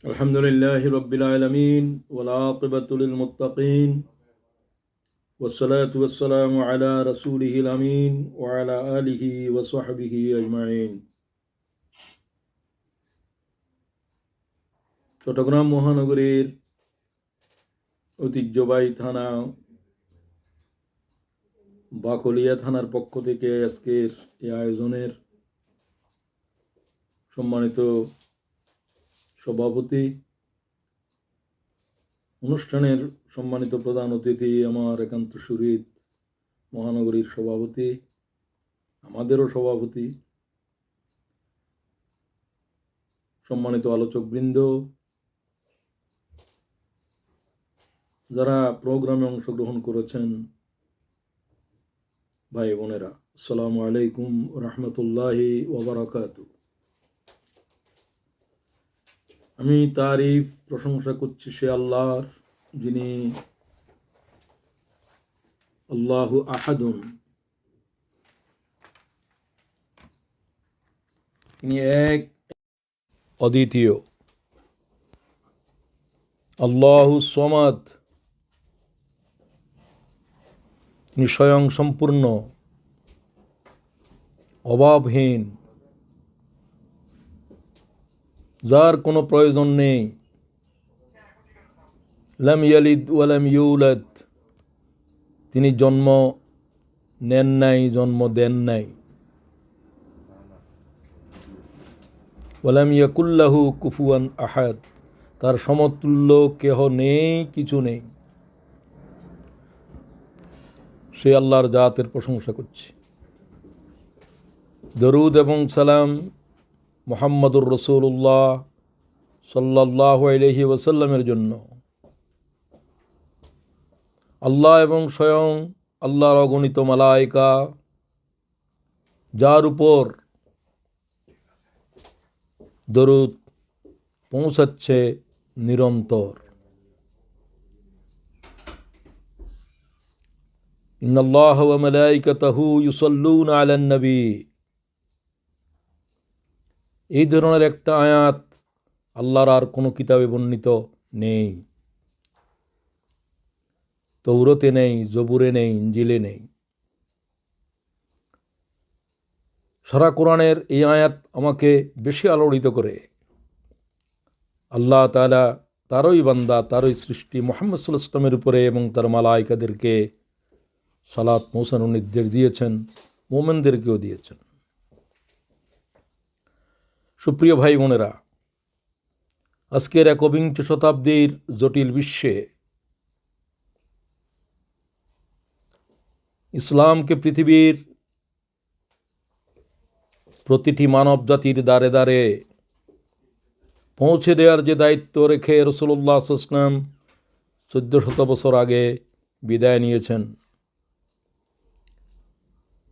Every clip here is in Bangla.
الحمد لله رب العالمين والعاقبة للمتقين والصلاة والسلام على رسوله الأمين وعلى آله وصحبه أجمعين। চট্টগ্রাম মহানগরীর ঐতিহ্যবাহী থানা বাকলিয়া থানার পক্ষ থেকে আজকের এই আয়োজনের সম্মানিত সভাপতি, অনুষ্ঠানের সম্মানিত প্রধান অতিথি, আমার একান্ত সুহৃদ মহানগরীর সভাপতি, আমাদেরও সভাপতি, সম্মানিত আলোচকবৃন্দ, যারা প্রোগ্রামে অংশগ্রহণ করেছেন, ভাই বোনেরা, আসসালামু আলাইকুম রহমতুল্লাহি ওয়া বারাকাতুহু। আমি তারিফ প্রশংসা করছি সে আল্লাহর, যিনি আল্লাহু আহাদুন, তিনি এক, অদ্বিতীয়। আল্লাহু সমাদ, তিনি স্বয়ং সম্পূর্ণ, অভাবহীন, যার কোনো প্রয়োজন নেই। লাম ইয়ালিদ ওয়া লাম ইউলাদ, তিনি জন্ম নেন নাই, জন্ম দেন নাই। ওয়া লাম ইয়াকুল লাহু কুফুয়ান আহাদ, তার সমতুল্য কেহ নেই, কিছু নেই। সে আল্লাহর জাতের প্রশংসা করছি। দরুদ এবং সালাম মুহাম্মদুর রাসূলুল্লাহ সাল্লাল্লাহু আলাইহি ওয়াসাল্লামের জন্য। আল্লাহ এবং স্বয়ং আল্লাহর অগণিত মালায়েকা, যার উপর দরুদ পৌঁছাচ্ছে নিরন্তর। ইন্নাল্লাহা ওয়া মালাইকাতাহু ইউসাল্লুনা আলান নবী, এই ধরনের একটা আয়াত আল্লাহর আর কোনো কিতাবে বর্ণিত নেই। তৌরাতে নেই, জবুরে নেই, ইনজিলে নেই। সারা কোরআনের এই আয়াত আমাকে বেশি আলোড়িত করে। আল্লাহ তাআলা তারই বান্দা, তারই সৃষ্টি মুহাম্মদ সাল্লাল্লাহু আলাইহি ওয়াসাল্লামের উপরে এবং তার মালায়েকাদেরকে সালাত পৌঁছানোর নির্দেশ দিয়েছেন, মুমিনদেরকেও দিয়েছেন। সুপ্রিয় ভাই বোনেরা, আজকের একবিংশ শতাব্দীর জটিল বিশ্বে ইসলামকে পৃথিবীর প্রতিটি মানব জাতির দ্বারে দ্বারে পৌঁছে দেওয়ার যে দায়িত্ব রেখে রাসূলুল্লাহ সাল্লাল্লাহু আলাইহি ওয়াসাল্লাম 1400 বছর আগে বিদায় নিয়েছেন।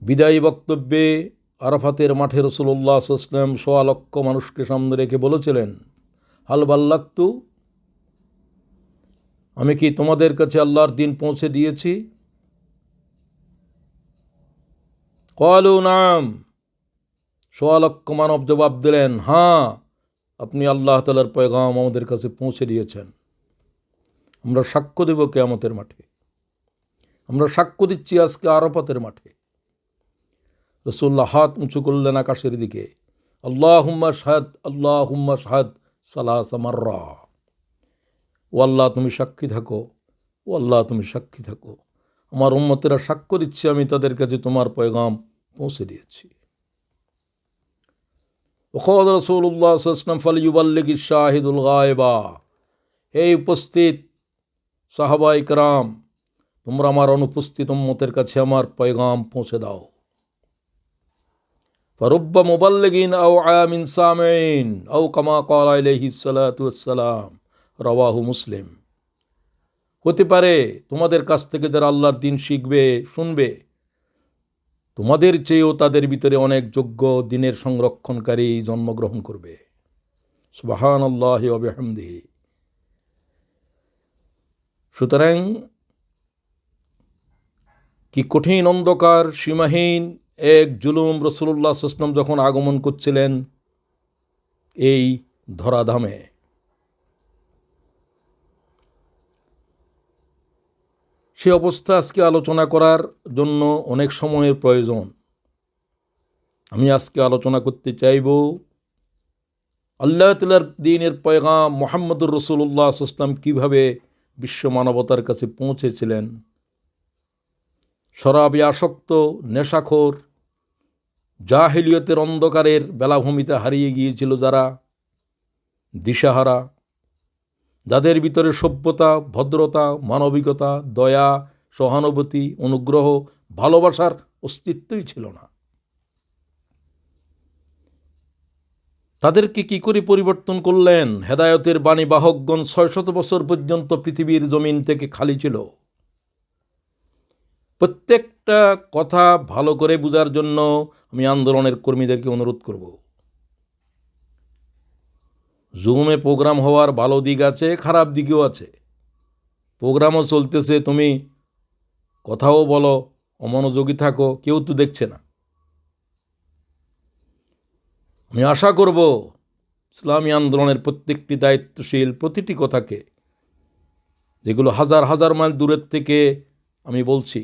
বিদায়ী বক্তব্যে আরাফাতের মাঠে রাসূলুল্লাহ সাল্লাল্লাহু আলাইহি ওয়াসাল্লাম 1.25 লক্ষ মানুষকে সামনে রেখে বলেছিলেন, হাল বাল্লাগতু, আমি কি তোমাদের কাছে আল্লাহর দিন পৌঁছে দিয়েছি? ক্বালু নাম, 1.25 লক্ষ মানব জবাব দিলেন, হ্যাঁ, আপনি আল্লাহ তাআলার পয়গাম আমাদের কাছে পৌঁছে দিয়েছেন। আমরা সাক্ষ্য দেব কিয়ামতের মাঠে, আমরা সাক্ষ্য দিচ্ছি আজকে আরাফাতের মাঠে। রাসূলুল্লাহ হাত উঁচু করলেন আকাশের দিকে, আল্লাহুম্মা শাহাদ, আল্লাহুম্মা শাহাদ সালাসা মাররা, ও আল্লাহ তুমি সাক্ষী থাকো, ও আল্লাহ তুমি সাক্ষী থাকো, আমার উম্মতেরা সাক্ষ্য দিচ্ছে আমি তাদের কাছে তোমার পয়গাম পৌঁছে দিয়েছি। ওয়াকাল রাসূলুল্লাহ সাল্লাল্লাহু আলাইহি ওয়াসাল্লাম ফালিয়ুবাল্লিগিশ শাহিদুল গায়বা, এই উপস্থিত সাহাবায়ে কেরাম, তোমরা আমার অনুপস্থিত উম্মতের কাছে আমার পয়গাম পৌঁছে দাও। ফারুব্বা মুবাল্লিগিন আও আমিন সামিন আও কামা ক্বালা আলাইহিস সালাতু ওয়াস সালাম, রাওয়াহু মুসলিম। হতে পারে তোমাদের কাছ থেকে যারা আল্লাহর দ্বীন শিখবে, শুনবে, তোমাদের চেয়েও তাদের ভিতরে অনেক যোগ্য দ্বীনের সংরক্ষণকারী জন্মগ্রহণ করবে। সুবহানাল্লাহি ওয়া বিহামদিহি। সুতরাং কি কঠিন অন্ধকার, সীমাহীন এক জুলুম রাসূলুল্লাহ সাল্লাল্লাহু আলাইহি ওয়াসাল্লাম যখন আগমন করছিলেন এই ধরাধামে, সে অবস্থা আজকে আলোচনা করার জন্য অনেক সময়ের প্রয়োজন। আমি আজকে আলোচনা করতে চাইব আল্লাহ তাআলার দ্বীনের পয়গাম মুহাম্মদুর রাসূলুল্লাহ সাল্লাল্লাহু আলাইহি ওয়াসাল্লাম কীভাবে বিশ্ব মানবতার কাছে পৌঁছেছিলেন। শরাবে আসক্ত, নেশাখোর, জাহেলিয়তের অন্ধকারের বেলাভূমিতে হারিয়ে গিয়েছিল যারা, দিশাহারা, যাদের ভিতরে সভ্যতা, ভদ্রতা, মানবিকতা, দয়া, সহানুভূতি, অনুগ্রহ, ভালোবাসার অস্তিত্বই ছিল না, তাদেরকে কি করে পরিবর্তন করলেন? হেদায়েতের বাণী বাহকগণ ৬০০ বছর পর্যন্ত পৃথিবীর জমিন থেকে খালি ছিল। প্রত্যেকটা কথা ভালো করে বোঝার জন্য আমি আন্দোলনের কর্মীদেরকে অনুরোধ করব। জুমে প্রোগ্রাম হওয়ার ভালো দিক আছে, খারাপ দিকও আছে। প্রোগ্রামও চলতেছে, তুমি কথাও বলো, অমনোযোগী থাকো, কেউ তো দেখছে না। আমি আশা করব ইসলামী আন্দোলনের প্রত্যেকটি দায়িত্বশীল প্রতিটি কথাকে, যেগুলো হাজার হাজার মাইল দূরের থেকে আমি বলছি,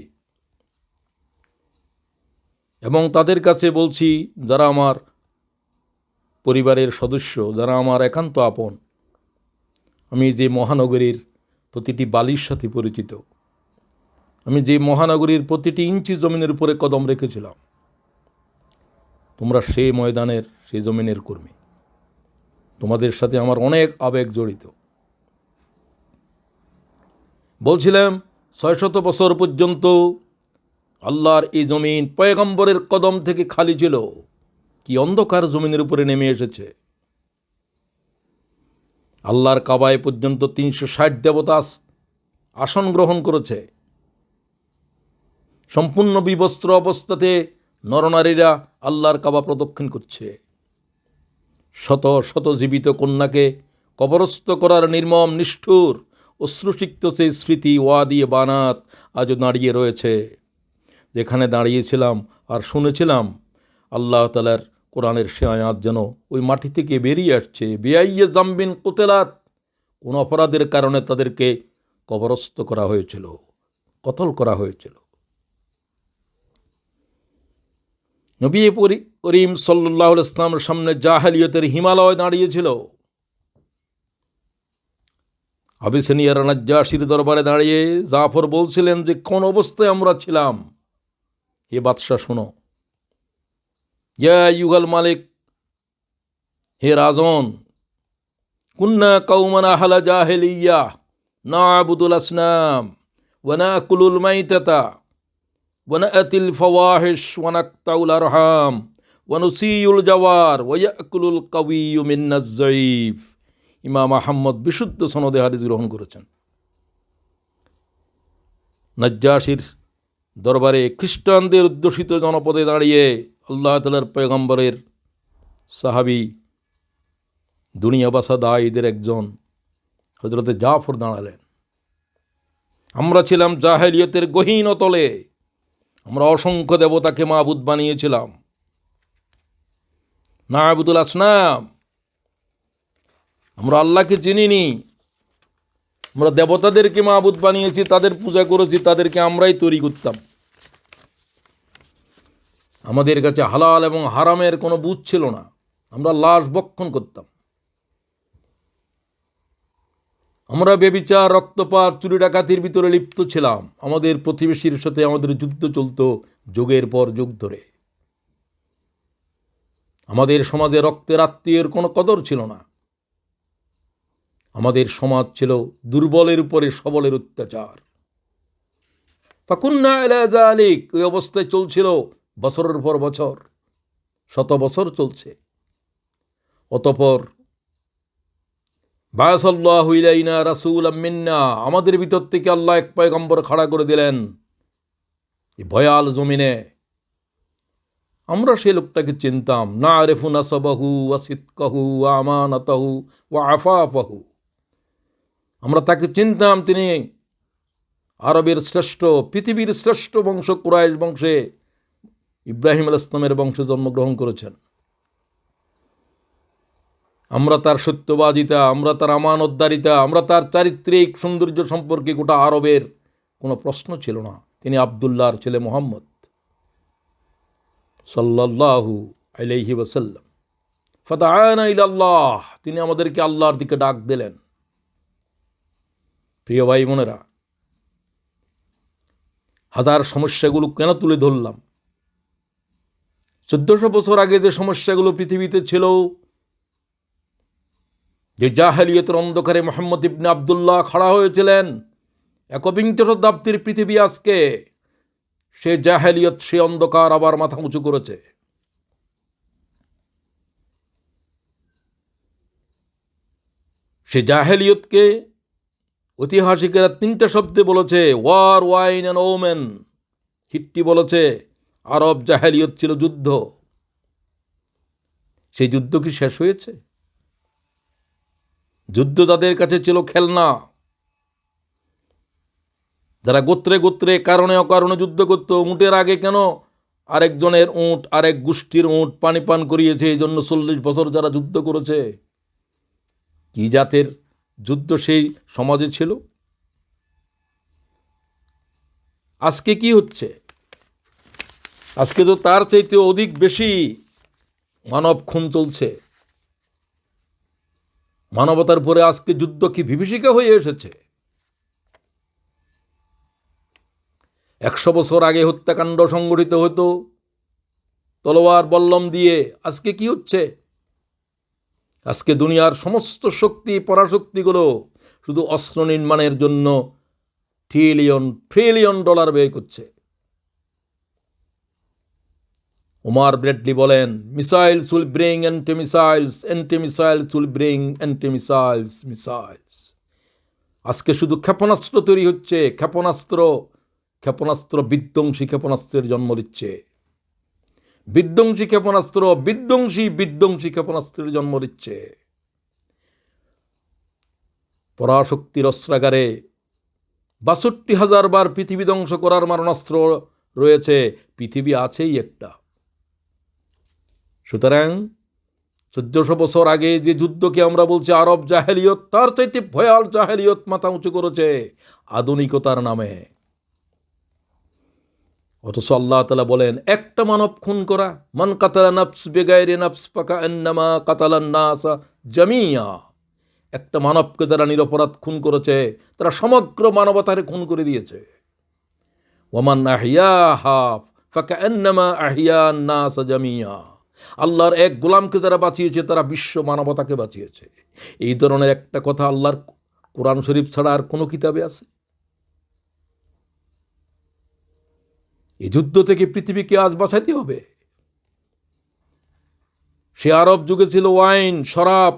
এবং তাদের কাছে বলছি যারা আমার পরিবারের সদস্য, যারা আমার একান্ত আপন। আমি যে মহানগরীর প্রতিটি বালির সাথে পরিচিত, আমি যে মহানগরীর প্রতিটি ইঞ্চি জমিনের উপরে কদম রেখেছিলাম, তোমরা সেই ময়দানের, সেই জমিনের কর্মী। তোমাদের সাথে আমার অনেক আবেগ জড়িত। বলছিলাম ৬০০ বছর পর্যন্ত আল্লাহর এই জমিন পয়গম্বরের কদম থেকে খালি ছিল। কি অন্ধকার জমিনের উপরে নেমে এসেছে। আল্লাহর কাবায় পর্যন্ত ৩৬০ দেবতা আসন গ্রহণ করেছে। সম্পূর্ণ বিবস্ত্র অবস্থাতে নরনারীরা আল্লাহর কাবা প্রদক্ষিণ করছে। শত শত জীবিত কন্যাকে কবরস্থ করার নির্মম নিষ্ঠুর অশ্রুসিক্ত সেই স্মৃতি ওয়াদিয়ে বানাত আজও দাঁড়িয়ে রয়েছে। যেখানে দাঁড়িয়েছিলাম আর শুনেছিলাম আল্লাহ তাআলার কোরআনের সে আয়াত যেন ওই মাটি থেকে বেরিয়ে আসছে। বেআইয়ে জাম্বিন কুতেলাত, কোন অপরাধের কারণে তাদেরকে কবরস্থ করা হয়েছিল, কতল করা হয়েছিল। নবী করিম সাল্লাল্লাহু আলাইহি ওয়াসাল্লামের সামনে জাহেলিয়তের হিমালয় দাঁড়িয়েছিল। আবিসিনিয়ার নাজ্জাশীর দরবারে দাঁড়িয়ে জাফর বলছিলেন যে কোন অবস্থায় আমরা ছিলাম। হে বাদশাহ শোনো, ইয়া আইয়ুহাল মালিক, হে রাজন, কুন্না কওমান আহলা জাহেলিয়াহ না'বুদুল আসনাম ওয়া নাকুলুল মাইতাতা ওয়া না'তিল ফাওয়াহিশ ওয়া নাকতাউল আরহাম ওয়া নুসিউল জাওয়ার ওয়া ইয়াকুলুল কাওয়িয়্যু মিন্নাজ যায়ীফ। ইমাম আহমদ বিশুদ্ধ সনদে হাদিস গ্রহণ করেছেন। নাজ্জাশীর দরবারে খ্রিস্টানদের উদ্যোষিত জনপদে দাঁড়িয়ে আল্লাহ তাআলার পয়গম্বরের সাহাবী, দুনিয়া বাসা দায়ীদের একজন হযরতে জাফর দাঁড়ালেন। আমরা ছিলাম জাহেলিয়তের গহীন অতলে, আমরা অসংখ্য দেবতাকে মাবুদ বানিয়েছিলাম। না'বুদুল আসনাম, আমরা আল্লাহকে চিনিনি, আমরা দেবতাদেরকে মাবুদ বানিয়েছি, তাদের পূজা করেছি, তাদেরকে আমরাই তৈরি করতাম। আমাদের কাছে হালাল এবং হারামের কোনো বুঝ ছিল না, আমরা লাশ ভক্ষণ করতাম। আমরা বেবিচার, রক্তপাত, চুরি ডাকাতির ভিতরে লিপ্ত ছিলাম। আমাদের প্রতিবেশীর সাথে আমাদের যুদ্ধ চলত যুগের পর যুগ ধরে। আমাদের সমাজে রক্তের আত্মীয়ের কোনো কদর ছিল না। আমাদের সমাজ ছিল দুর্বলের উপরে সবলের অত্যাচার। ফাকুন্না আলা যালিক, ওই অবস্থায় চলছিল বছরের পর বছর, শত বছর চলছে। অতঃপর বাআসাল্লাহু ইলাইনা রাসূলাম মিন্না, আমাদের ভিতর থেকে আল্লাহ এক পয়গম্বর খাড়া করে দিলেন এই ভয়াল জমিনে। আমরা সেই লোকটাকে চিনতাম, না'রিফু নাসাবাহু ওয়া সিদকাহু ওয়া আমানাতাহু ওয়া আফাফাহু। আমরা তাকে চিনতাম, তিনি আরবের শ্রেষ্ঠ, পৃথিবীর শ্রেষ্ঠ বংশ কুরাইশ বংশে ইব্রাহিম আলাইহিস সালামের বংশে জন্মগ্রহণ করেছেন। আমরা তার সত্যবাদিতা, আমরা তার আমানতদারিতা, আমরা তার চারিত্রিক সৌন্দর্য সম্পর্কে গোটা আরবের কোনো প্রশ্ন ছিল না। তিনি আবদুল্লাহর ছেলে মুহাম্মদ সাল্লাল্লাহু আলাইহি ওয়াসাল্লাম। ফাদাআনা ইলাল্লাহ, তিনি আমাদেরকে আল্লাহর দিকে ডাক দিলেন। প্রিয় ভাই বোনেরা, হাজার সমস্যাগুলো কেন তুলে ধরলাম? 1400 বছর আগে যে সমস্যাগুলো পৃথিবীতে ছিল, যে জাহেলিয়তের অন্ধকারে মুহাম্মদ ইবনে আবদুল্লাহ খাড়া হয়েছিলেন, একবিংশ শতাব্দীর পৃথিবী আজকে সে জাহেলিয়ত, সে অন্ধকার আবার মাথা উঁচু করেছে। সে জাহেলিয়তকে ঐতিহাসিকেরা 3টা শব্দে বলেছে, war, wine and women. Hitti বলেছে আরব জাহেলিয়ত ছিল যুদ্ধ। সেই যুদ্ধ কি শেষ হয়েছে? যুদ্ধ তাদের কাছে ছিল খেলনা। যারা গোত্রে গোত্রে কারণে অকারণে যুদ্ধ করত, উটের আগে কেন আরেকজনের উট, আরেক গোষ্ঠীর উট পানি পান করিয়েছে, এই জন্য 40 বছর যারা যুদ্ধ করেছে। কি জাতের যুদ্ধ সেই সমাজে ছিল? আজকে কি হচ্ছে? আজকে তো তার চাইতে অধিক বেশি মানব খুন চলছে। মানবতার পরে আজকে যুদ্ধ কি বিভীষিকা হয়ে এসেছে? 100 বছর আগে হত্যাকাণ্ড সংগঠিত হতো তলোয়ার বল্লম দিয়ে। আজকে কি হচ্ছে? আজকে দুনিয়ার সমস্ত শক্তি, পরাশক্তিগুলো শুধু অস্ত্র নির্মাণের জন্য ট্রিলিয়ন ডলার ব্যয় করছে। ওমার ব্রেডলি বলেন, missiles will bring anti-missiles, anti-missiles will bring anti-missiles. আজকে শুধু ক্ষেপণাস্ত্র তৈরি হচ্ছে, ক্ষেপণাস্ত্র বিধ্বংসী ক্ষেপণাস্ত্রের জন্ম দিচ্ছে। বিধ্বংসী ক্ষেপণাস্ত্র বিধ্বংসী ক্ষেপণাস্ত্রের জন্ম দিচ্ছে। পরাশক্তির অস্ত্রাগারে 62,000 বার পৃথিবী ধ্বংস করার মারণাস্ত্র রয়েছে। পৃথিবী আছেই একটা। সুতরাং 1400 বছর আগে যে যুদ্ধকে আমরা বলছি আরব জাহেলিয়ত, তার চাইতে ভয়াল জাহেলিয়ত মাথা উঁচু করেছে আধুনিকতার নামে। অথচ আল্লাহ তাআলা বলেন, একটা মানব খুন করা, মান কাতালা নাফস বিগাইরি নাফস ফাকান্নামা কাতালান নাস জামিয়া। একটা মানবকে যারা নিরপরাধ খুন করেছে, তারা সমগ্র মানবতার খুন করে দিয়েছে। ওয়ামান আহইয়াহা ফাকান্নামা আহইয়ান নাস জামিয়া। আল্লাহর এক গোলামকে যারা বাঁচিয়েছে, তারা বিশ্ব মানবতাকে বাঁচিয়েছে। এই ধরনের একটা কথা আল্লাহর কোরআন শরীফ ছাড়া আর কোনো কিতাবে আছে? এই যুদ্ধ থেকে পৃথিবীকে আজ বাঁচাইতে হবে। সে আরব যুগে ছিল ওয়াইন, শরাব।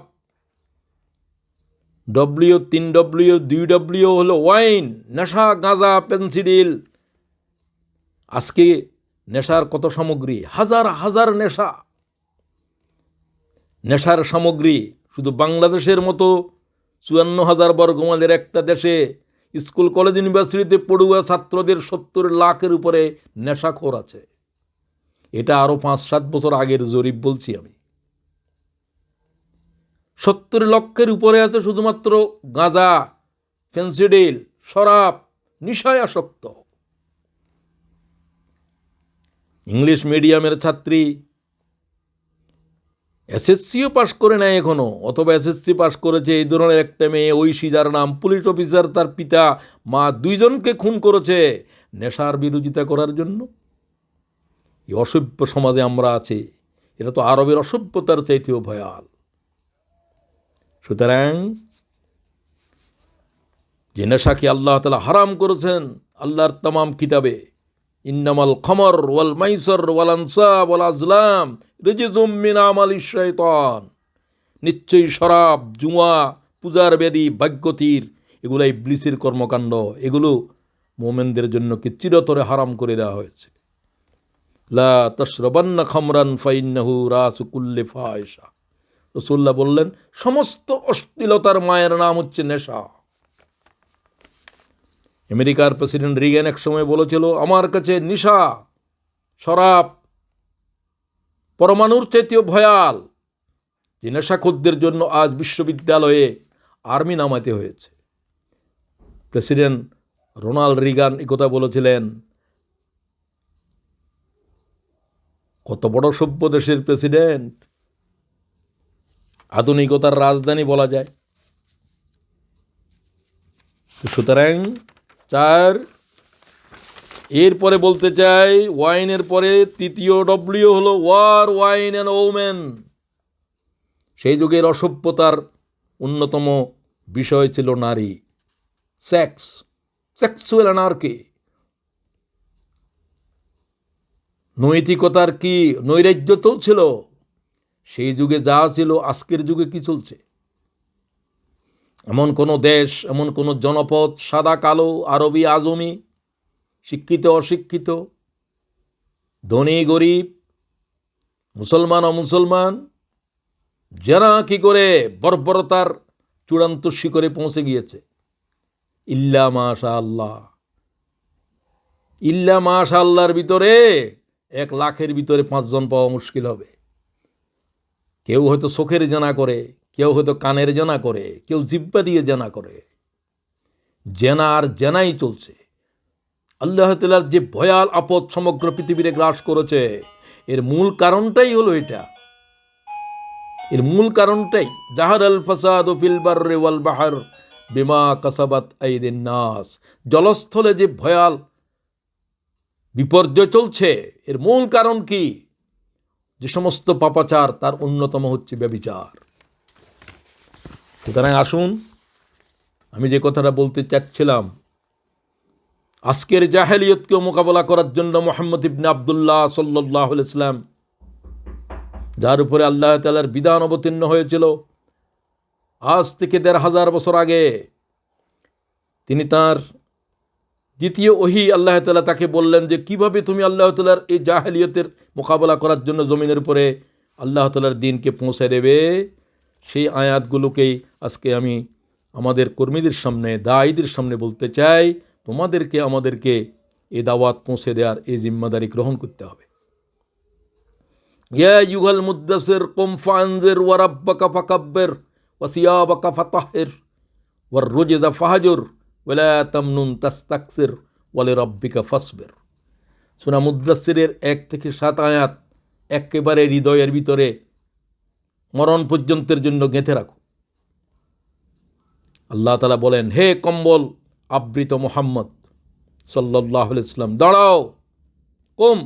ডব্লিউ 3W 2W হলো ওয়াইন, নেশা, গাঁজা, পেন্সিডিল। আজকে নেশার কত সামগ্রী, হাজার হাজার নেশার সামগ্রী। শুধু বাংলাদেশের মতো 54,000 বর্গমাইলের একটা দেশে স্কুল, কলেজ, ইউনিভার্সিটিতে পড়ুয়া ছাত্রদের 70 লাখের উপরে নেশাখোর আছে। এটা আরও 5-7 বছর আগের জরিপ বলছি আমি। 70 লক্ষের উপরে আছে শুধুমাত্র গাঁজা, ফেন্সিডিল, শরাব, নিশায় আসক্ত। ইংলিশ মিডিয়ামের ছাত্রী, এসএসসিও পাশ করে নাই এখনো, অথবা এসএসসি পাশ করেছে এই ধরনের একটা মেয়ে, ঐশী, যার নাম, পুলিশ অফিসার, তার পিতা মা 2 জনকে খুন করেছে নেশার বিরোধিতা করার জন্য। এই অসভ্য সমাজে আমরা আছি। এটা তো আরবের অসভ্যতার চাইতেও ভয়াল। সুতরাং যে নেশাকে আল্লাহ তাআলা হারাম করেছেন আল্লাহর তামাম কিতাবে, ইন্নামাল খামর ওয়াল মাইসর ওয়াল আনসাব ওয়াল আজলাম রিজজুম মিন আমালিশ শাইতান। নিশ্চয়ই শরাব, জুয়া, পূজার বেদী, ভাগ্যতীর, এগুলো ইবলিসের কর্মকাণ্ড। এগুলো মুমিনদের জন্য কি চিরতরে হারাম করে দেওয়া হয়েছে। লা তাশরাবান্না খামরান ফাইন্নাহু রাসু কুল্লি ফাহিশা। রাসূলুল্লাহ বললেন, সমস্ত অশ্লীলতার মায়ের নাম হচ্ছে নেশা। আমেরিকার প্রেসিডেন্ট রিগান এক সময় বলেছিল, আমার কাছে নেশা, শরাব পরমাণুর চাইতেও ভয়াল। যে নেশাখোরদের জন্য আজ বিশ্ববিদ্যালয়ে আর্মি নামাতে হয়েছে। প্রেসিডেন্ট রোনাল্ড রিগান একথা বলেছিলেন। কত বড় সভ্য দেশের প্রেসিডেন্ট, আধুনিকতার রাজধানী বলা যায়। সুতরাং 4, এরপরে বলতে চাই ওয়াইনের পরে তৃতীয় ডব্লিউ হলো ওয়ার, ওয়াইন অ্যান্ড ওমেন। সেই যুগের অসভ্যতার অন্যতম বিষয় ছিল নারী, সেক্স, সেক্সুয়াল অ্যানার্কি। নৈতিকতার কি নৈরাজ্য চলছিল সেই যুগে, যা ছিল আজকের যুগে কি চলছে? এমন কোনো দেশ, এমন কোনো জনপদ, সাদা কালো, আরবি আজমি, শিক্ষিত অশিক্ষিত, ধনী গরিব, মুসলমান অমুসলমান, যারা কি করে বর্বরতার চূড়ান্ত শিখরে পৌঁছে গিয়েছে? ইল্লা মাশা আল্লাহ। ইল্লা মাশা আল্লাহর ভিতরে 1 লাখের ভিতরে 5 জন পাওয়া মুশকিল হবে। কেউ হয়তো চোখের জানা করে, কেউ হয়তো কানের জানা করে, কেউ জিহ্বা দিয়ে জানা করে। জেনা আর জেনাই চলছে। আল্লাহ তাআলার যে ভয়াল আপদ সমগ্র পৃথিবীরে গ্রাস করেছে, এর মূল কারণটাই হলো এটা। এর মূল কারণটাই জাহারাল ফাসাদু ফিল বাররি ওয়াল বাহর বিমা কাসাবাত আইদিন নাস। জলস্থলে যে ভয়াল বিপর্যয় চলছে, এর মূল কারণ কি? যে সমস্ত পাপাচার, তার অন্যতম হচ্ছে ব্যভিচার। সুতরাং আসুন, আমি যে কথাটা বলতে চাচ্ছিলাম, আজকের জাহেলিয়তকে মোকাবেলা করার জন্য মুহাম্মদ ইবনে আব্দুল্লাহ সাল্লাল্লাহু আলাইহি ওয়াসাল্লাম, যার উপরে আল্লাহ তাআলার বিধান অবতীর্ণ হয়েছিল আজ থেকে 1500 বছর আগে, তিনি তার দ্বিতীয় ওহী আল্লাহ তাআলা তাকে বললেন যে কিভাবে তুমি আল্লাহ তাআলার এই জাহেলিয়তের মোকাবেলা করার জন্য জমিনের উপরে আল্লাহ তাআলার দ্বীনকে পৌঁছে দেবে। সেই আয়াতগুলোকেই আজকে আমি আমাদের কর্মীদের সামনে, দায়ীদের সামনে বলতে চাই, তোমাদেরকে আমাদেরকে এই দাওয়াত পৌঁছে দেওয়ার এই জিম্মাদারি গ্রহণ করতে হবে। ইয়া আইয়ুহাল মুদ্দাসির কুম ফাআনজির ওয়া রাব্বাকা ফাকাব্বির ওয়া সিয়াবাকা ফাতাহহির ওয়ার রুজজা ফাহজুর ওয়া লা তামনুন তাস্তাকসির ওয়া লিরাব্বিকা ফাসবির। সূরা মুদ্দাসসিরের 1 থেকে 7 আয়াত একেবারে হৃদয়ের ভিতরে মরণ পর্যন্তের জন্য গেঁথে রাখো। আল্লাহ তাআলা বলেন, হে কম্বল আবৃত মুহাম্মদ সাল্লাল্লাহু আলাইহি ওয়াসাল্লাম, দাঁড়াও, কুম,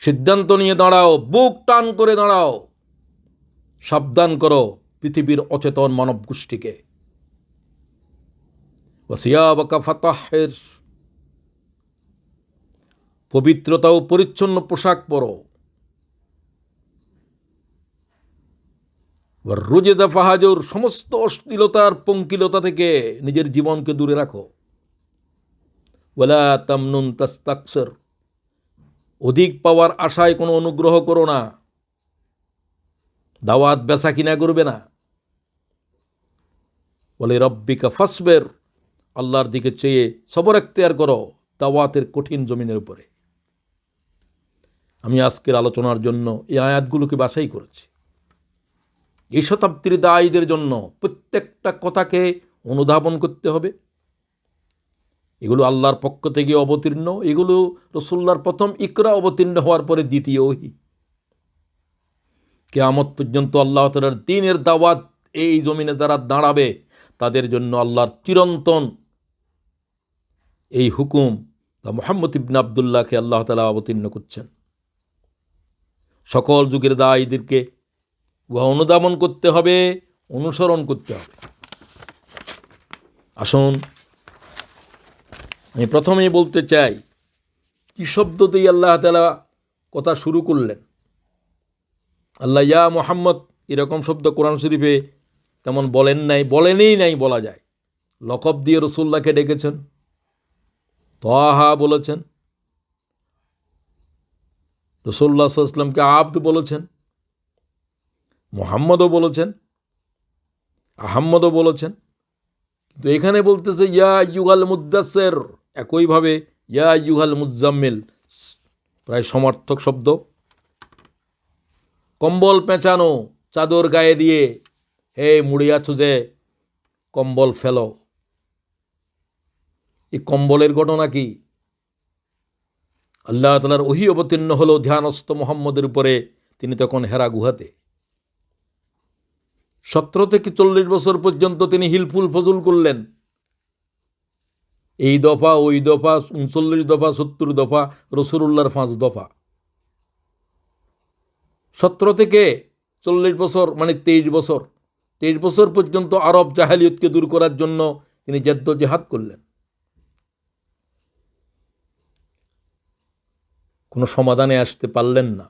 সিদ্ধান্ত নিয়ে দাঁড়াও, বুক টান করে দাঁড়াও, সাবধান করো পৃথিবীর অচেতন মানব গোষ্ঠীকে। ওয়া সিয়াবাকা ফাতাহহির, পবিত্রতা ও পরিচ্ছন্ন পোশাক পরো। ওয়ার রুজজা ফাহাজুর, সমস্ত অশ্লীলতার পঙ্কিলতা থেকে নিজের জীবনকে দূরে রাখো। ওয়ালা তামনুন তাস্তাকসির, অধিক পাওয়ার আশায় কোনো অনুগ্রহ করো না, দাওয়াত বেচা কিনা করবে না। বলে রব্বিকা ফাসবির, আল্লাহর দিকে চেয়ে সবর এখতিয়ার করো দাওয়াতের কঠিন জমিনের উপরে। আমি আজকের আলোচনার জন্য এই আয়াতগুলোকে বাছাই করেছি। এই শতাব্দীর দায়ীদের জন্য প্রত্যেকটা কথাকে অনুধাবন করতে হবে। এগুলো আল্লাহর পক্ষ থেকে অবতীর্ণ, এগুলো রাসূলুল্লাহর প্রথম ইকরা অবতীর্ণ হওয়ার পরে দ্বিতীয় ওহী। কিয়ামত পর্যন্ত আল্লাহ তাআলার দ্বীনের দাওয়াত এই জমিনে যারা দাঁড়াবে, তাদের জন্য আল্লাহর চিরন্তন এই হুকুম তা মুহাম্মদ ইবনে আব্দুল্লাহকে আল্লাহ তাআলা অবতীর্ণ করছেন। সকল যুগের দায়ীদেরকে উহা অনুধাবন করতে হবে, অনুসরণ করতে হবে। আসুন, আমি প্রথমেই বলতে চাই, কি শব্দ দিয়ে আল্লাহ তাআলা কথা শুরু করলেন। আল্লাহ ইয়া মুহাম্মদ এরকম শব্দ কোরআন শরীফে তেমন বলেন নাই, বলেনই নাই বলা যায়। লকব দিয়ে রাসূলুল্লাহকে ডেকেছেন, তাহা বলেছেন, রাসূলুল্লাহ সাল্লাল্লাহু আলাইহি ওয়াসাল্লামকে আব্দ বলেছেন, মুহাম্মদও বলেছেন, আহম্মদও বলেছেন। কিন্তু এখানে বলতেছে ইয়া আইয়ুহাল মুদ্দাসসির, একইভাবে ইয়া আইয়ুহাল মুজাম্মিল, প্রায় সমার্থক শব্দ। কম্বল পেঁচানো, চাদর গায়ে দিয়ে, হে মুড়ে আছো যে কম্বল ফেলো। এই কম্বলের ঘটনা কি? আল্লাহ তাআলার ওহী অবতীর্ণ হলো ধ্যানস্থ মুহাম্মদের উপরে। তিনি তখন হেরা গুহাতে 17 থেকে 40 বছর পর্যন্ত তিনি হিলফুল ফজুল করলেন। এই দফা ওই দফা, 39 দফা, 70 দফা, রসুলুল্লাহর 5 দফা। 17 থেকে 40 বছর মানে 23 বছর। 23 বছর পর্যন্ত আরব জাহেলিয়তকে দূর করার জন্য তিনি জেদ্দোজেহাদ করলেন। কোনো সমাধানে আসতে পারলেন না।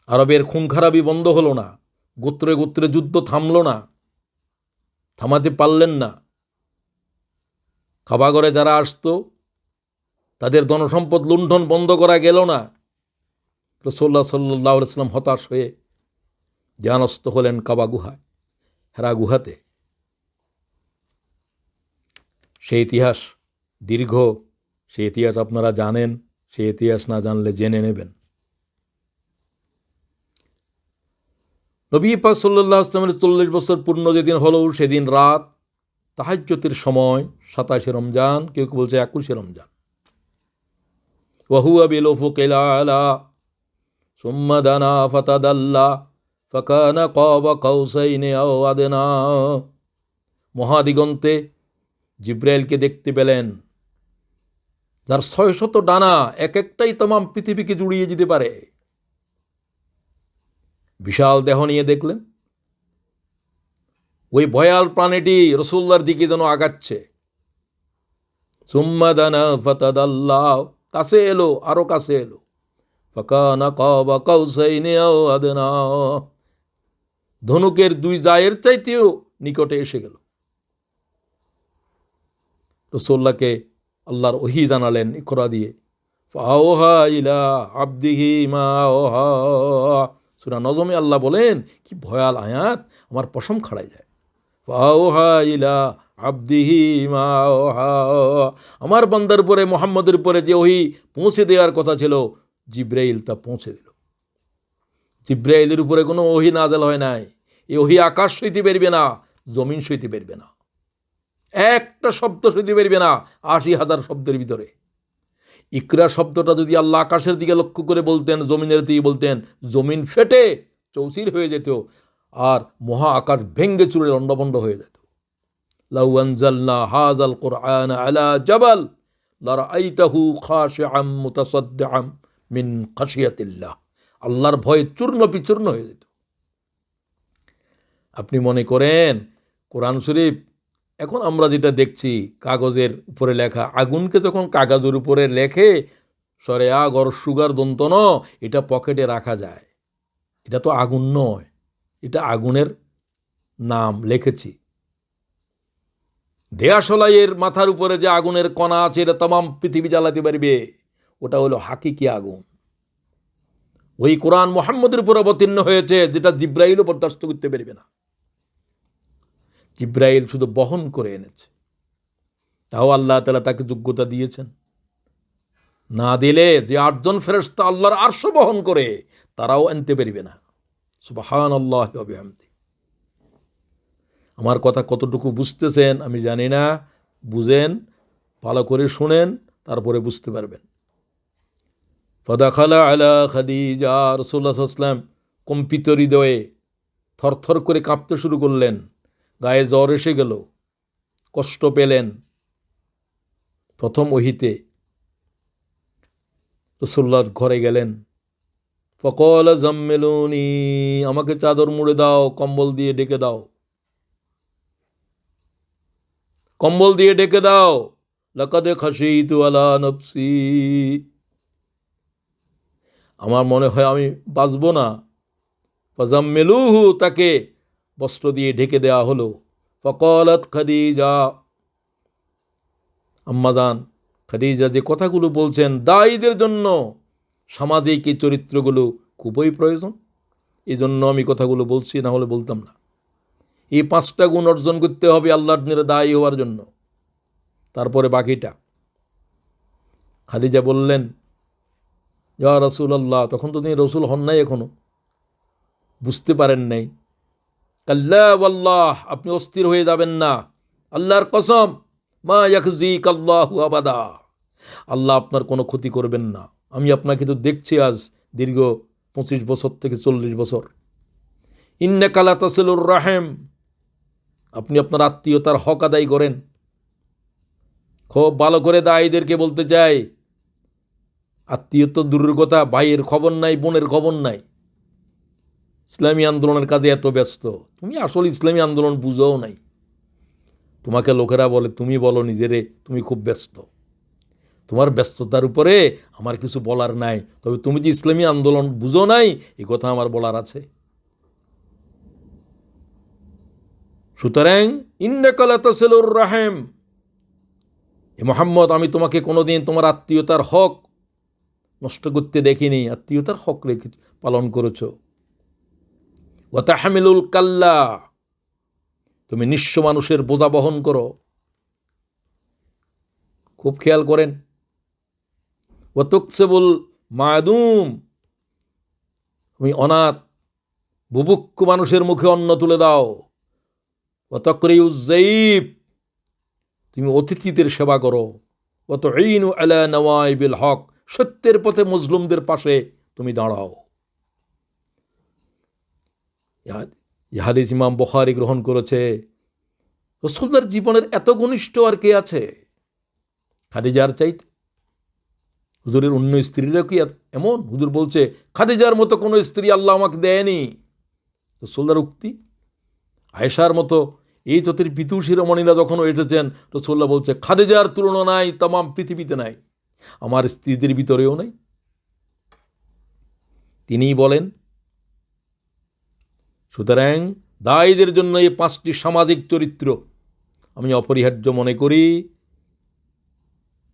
আরবের খুন খারাপি বন্ধ হলো না, গোত্রে গোত্রে যুদ্ধ থামলো না, থামাতে পারলেন না। কাবাগরে যারা আসতো তাদের ধনসম্পদ লুণ্ঠন বন্ধ করা গেল না। রাসূলুল্লাহ সাল্লাল্লাহু আলাইহি ওয়াসাল্লাম হতাশ হয়ে ধ্যানস্থ হলেন কাবা গুহায়, হেরা গুহাতে। সেই ইতিহাস দীর্ঘ, সেই ইতিহাস আপনারা জানেন, সেই ইতিহাস না জানলে জেনে নেবেন। নবী পাক সাল্লাল্লাহু আলাইহি ওয়াসাল্লামের 40 বছর পূর্ণ যেদিন হলো, সেদিন রাত তাহাজ্জুদের সময়, 27 রমজান, কেউ কেউ বলছে 21 রমজান। ওয়া হুয়া বিল উফুকিল আলা সুম্মা দানা ফাতাদাল্লা ফাকানা কাবা কাউসাইনি আও আদনা। মহাদিগন্তে জিব্রাইলকে দেখতে পেলেন, যার 600 ডানা, এক একটাই তমাম পৃথিবীকে জুড়িয়ে যেতে পারে। বিশাল দেহ নিয়ে দেখলেন, ওই ভয়াল প্রাণীটি রাসূলুল্লাহর দিকে যেন আগাচ্ছে। সুম্মা দানা ফাতাদাল্লাহ, কাছে এলো, আরো কাছে এলো। ফাকানা কাবা কাউসাইনি আও আদনা, ধনুকের 2 জায়ের চাইতেও নিকটে এসে গেল। রাসূলুল্লাহকে আল্লাহর ওহী জানালেন ইকরা দিয়ে। ফাওহা ইলা আবদিহি মা ওহা। সূরা নজমে আল্লাহ বলেন, কি ভয়াল আয়াত, আমার পশম খাড়ায় যায়। ফাওহা ইলা আবদিহি মা ওহা, আমার বান্দার উপরে, মুহাম্মদের উপরে যে ওহী পৌঁছে দেওয়ার কথা ছিল, জিব্রাইল তা পৌঁছে দিল। জিব্রাইলের উপরে কোনো ওহী নাযিল হয় নাই। এই ওহী আকাশ সইতে পারবে না, জমিন সইতে পারবে না, একটা শব্দ সইতে পারবে না 80,000 শব্দের ভিতরে। ইকরা শব্দটা যদি আল্লাহ আকাশের দিকে লক্ষ্য করে বলতেন, জমিনের দিকে বলতেন, জমিন ফেটে চৌচির হয়ে যেত, আর মহা আকাশ ভেঙ্গে চুরে লণ্ডভণ্ড হয়ে যেত। লাউ আনজালনা হাযাল কুরআন আলা জাবাল লারাআইতাহু খাশিআম মুতাসাদ্দিআম মিন খাশিয়াতিল্লাহ। আল্লাহর ভয়ে চূর্ণ বিচূর্ণ হয়ে যেত। আপনি মনে করেন কোরআন শরীফ, এখন আমরা যেটা দেখছি কাগজের উপরে লেখা, আগুনকে যখন কাগজের উপরে লেখে, সরে আ গর সুগার দন্ত ন, এটা পকেটে রাখা যায়। এটা তো আগুন নয়, এটা আগুনের নাম লিখেছি। দেয়াশলাইয়ের মাথার উপরে যে আগুনের কণা আছে, এটা তামাম পৃথিবী জ্বালাতে পারবে, ওটা হলো হাকিকি আগুন। ওই কোরআন মুহাম্মদের উপর অবতীর্ণ হয়েছে, যেটা জিব্রাইলও বরদাস্ত করতে পারবে না। জিব্রাইল শুধু বহন করে এনেছে, তাও আল্লাহ তাআলা তাকে যোগ্যতা দিয়েছেন। না দিলে যে 8 জন ফেরেশতা আল্লাহর আরশ বহন করে, তারাও আনতে পারবে না। সুবহানাল্লাহি ওয়া বিহামদিহি। আমার কথা কতটুকু বুঝতেছেন আমি জানি না, বুঝেন, ভালো করে শুনেন, তারপরে বুঝতে পারবেন। ফাদাখালা আলা খাদিজা, রাসূলুল্লাহ সাল্লাল্লাহু আলাইহি ওয়াসাল্লাম কম্পিত হৃদয়ে থরথর করে কাঁপতে শুরু করলেন, গায়ে জ্বর এসে গেল, কষ্ট পেলেন। প্রথম ওহীতে রাসূলুল্লাহর ঘরে গেলেন। ফাকালা জাম্মিলুনি, আমাকে চাদর মুড়ে দাও, কম্বল দিয়ে ঢেকে দাও, কম্বল দিয়ে ঢেকে দাও। লাকাদ খাশিতু আলা নফসি, আমার মনে হয় আমি বাঁচব না। ফাজাম্মিলুহু, তাকে বস্ত্র দিয়ে ঢেকে দেওয়া হলো। ফাকালাত খাদিজা, আম্মাজান খাদিজা যে কথাগুলো বলছেন, দায়ীদের জন্য সামাজিক এই চরিত্রগুলো খুবই প্রয়োজন, এই জন্য আমি কথাগুলো বলছি, না হলে বলতাম না। এই 5টা গুণ অর্জন করতে হবে আল্লাহর দিনে দায়ী হওয়ার জন্য, তারপরে বাকিটা। খাদিজা বললেন, ইয়া রাসূলুল্লাহ, তখন তো তিনি রসুল হন নাই, এখনো বুঝতে পারেন নাই। কাল্লা ওয়াল্লাহ, আপনি অস্থির হয়ে যাবেন না, আল্লাহর কসম, মা ইয়াখজিকাল্লাহু আবাদা, আল্লাহ আপনার কোনো ক্ষতি করবেন না। আমি আপনাকে তো দেখছি আজ দীর্ঘ 25 বছর থেকে 40 বছর। ইন্নাকা লা তাসিলুর রাহিম, আপনি আপনার আত্মীয়তার হক আদায় করেন। খুব ভালো করে দায়ীদেরকে বলতে চাই, আত্মীয়তা দূরের কথা, ভাইয়ের খবর নাই, বোনের খবর নাই, ইসলামী আন্দোলনের কাজে এত ব্যস্ত। তুমি আসলে ইসলামী আন্দোলন বুঝোও নাই। তোমাকে লোকেরা বলে, তুমি বলো নিজেরে তুমি খুব ব্যস্ত। তোমার ব্যস্ততার উপরে আমার কিছু বলার নাই, তবে তুমি যে ইসলামী আন্দোলন বুঝো নাই এই কথা আমার বলার আছে। সুতরাং ইন্নাকা লা তাসিলুর রাহিম, এ মুহাম্মদ, আমি তোমাকে কোনোদিন তোমার আত্মীয়তার হক নষ্ট করতে দেখিনি। আত্মীয়তার হক রেখে পালন করেছ। ওয়া তাহমিলুল কাল্লা, তুমি নিঃস্ব মানুষের বোঝা বহন করো। খুব খেয়াল করেন। ওয়া তুকসিবুল মাদুম, তুমি অনাথ বুভুক্ষ মানুষের মুখে অন্ন তুলে দাও। ওয়া তাকরিউজ যায়ীব, তুমি অতিথিদের সেবা করো। ওয়া তুঈনু আলা নওয়াইবিল হক, সত্যের পথে মজলুমদের পাশে তুমি দাঁড়াও। এই হাদিস ইমাম বুখারী গ্রহণ করেছে। রাসূলুল্লাহর জীবনের এত ঘনিষ্ঠ আর কে আছে খাদিজার চাইতে? হুজুরের অন্য স্ত্রীরা কি এমন? হুজুর বলছে, খাদিজার মতো কোনো স্ত্রী আল্লাহ আমাকে দেয়নি। রাসূলুল্লাহর উক্তি। আয়েশার মতো এই জাতির পিতু শিরোমণিরা যখন এসেছেন, রাসূলুল্লাহ বলছে, খাদিজার তুলনা নাই, তামাম পৃথিবীতে নাই, আমার স্ত্রীদের ভিতরেও নাই। তিনিই বলেন। সুতরাং দায়ীদের জন্য এই 5টি সামাজিক চরিত্র আমি অপরিহার্য মনে করি।